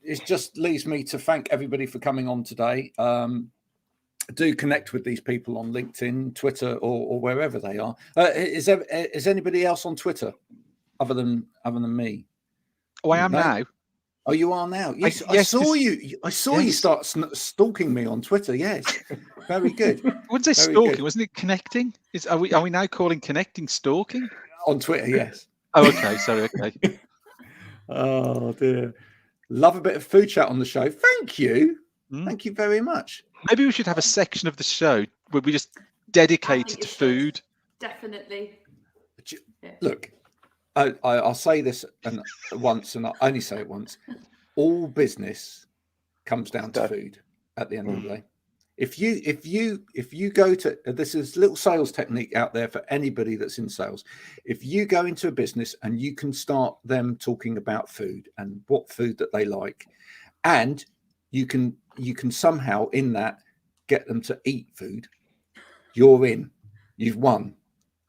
Speaker 1: it just leaves me to thank everybody for coming on today. Do connect with these people on LinkedIn, Twitter, or wherever they are. Is anybody else on Twitter other than me?
Speaker 2: Oh, I am now.
Speaker 1: Oh, you are now. Yes, I saw you. I saw you start stalking me on Twitter. Yes, very good.
Speaker 2: I wouldn't say stalking, wasn't it? Connecting? Are we now calling connecting stalking?
Speaker 1: On Twitter, yes.
Speaker 2: Oh, okay. Sorry. Okay.
Speaker 1: Oh dear. Love a bit of food chat on the show. Thank you. Thank you very much.
Speaker 2: Maybe we should have a section of the show where we just dedicate it to food.
Speaker 3: Definitely.
Speaker 1: Look, I'll say this once, and I only say it once. All business comes down to food at the end of the day. If you go to, this is a little sales technique out there for anybody that's in sales. If you go into a business and you can start them talking about food and what food that they like, and you can somehow in that get them to eat food, you're in. You've won.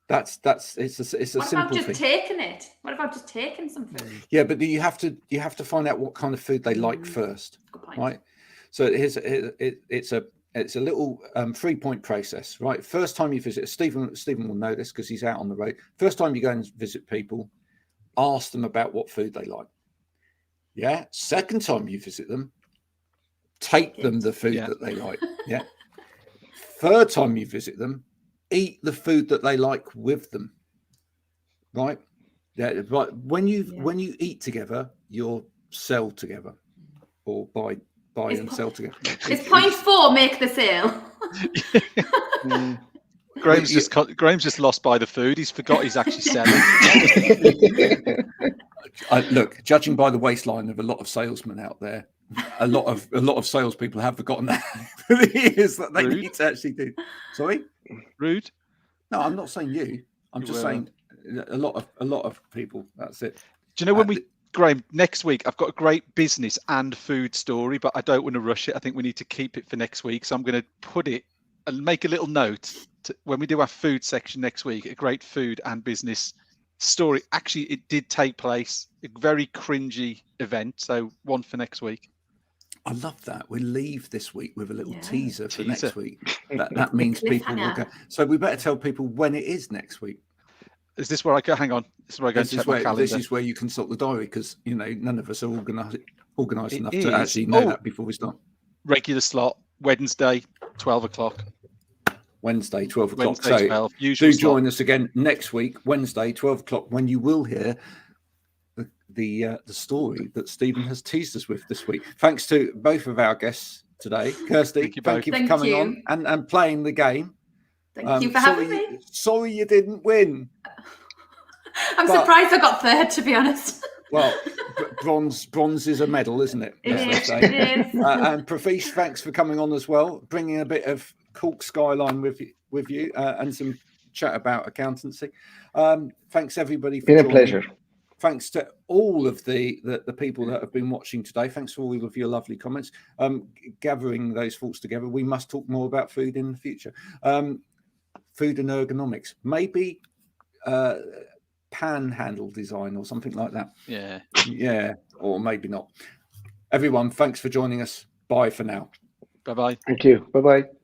Speaker 1: It's a simple thing. What about just taking it? What about just taking some food? Yeah, but you have to find out what kind of food they like first, right? So it's a little 3-point process, right? First time you visit, Stephen will know this because he's out on the road. First time you go and visit people, ask them about what food they like. Yeah. Second time you visit them, take them the food that they like. Yeah. Third time you visit them, eat the food that they like with them. Right? Yeah. Right. When you eat together, you'll sell together, or buy and sell together.
Speaker 3: It's point 4, make the sale.
Speaker 2: Graham's just lost by the food. He's forgot he's actually selling.
Speaker 1: Look, judging by the waistline of a lot of salesmen out there, a lot of salespeople have forgotten that for the years that they need to actually do. Sorry,
Speaker 2: rude.
Speaker 1: No, I'm not saying you. I'm just saying a lot of people. That's it.
Speaker 2: Do you know Graham, next week I've got a great business and food story, but I don't want to rush it. I think we need to keep it for next week. So I'm going to put it and make a little note when we do our food section next week, a great food and business story. Actually, it did take place, a very cringy event. So one for next week.
Speaker 1: I love that. We'll leave this week with a little teaser for next week. That means people will go. So we better tell people when it is next week.
Speaker 2: Is this where I go? Hang on. This is where I go and check my calendar.
Speaker 1: This is where you consult the diary because, none of us are organised enough to actually know that before we start.
Speaker 2: Regular slot, Wednesday, 12 o'clock.
Speaker 1: Wednesday, 12 o'clock.
Speaker 2: Wednesday, 12,
Speaker 1: do join us again next week, Wednesday, 12 o'clock, when you will hear the story that Stephen has teased us with this week. Thanks to both of our guests today. Kirsty, thank you for coming on and playing the game.
Speaker 3: Thank you for having me.
Speaker 1: Sorry you didn't win.
Speaker 3: I'm surprised I got third, to be honest.
Speaker 1: Well, bronze is a medal, isn't it?
Speaker 3: It is.
Speaker 1: And Pratheesh, thanks for coming on as well, bringing a bit of Cork skyline with you and some chat about accountancy. Thanks everybody for
Speaker 4: been
Speaker 1: joining.
Speaker 4: A pleasure.
Speaker 1: Thanks to all of the people that have been watching today. Thanks for all of your lovely comments. Gathering those thoughts together, we must talk more about food in the future. Food and ergonomics, maybe pan handle design or something like that.
Speaker 2: Yeah,
Speaker 1: or maybe not. Everyone, thanks for joining us. Bye for now.
Speaker 2: Bye-bye.
Speaker 4: Thank you. Bye-bye.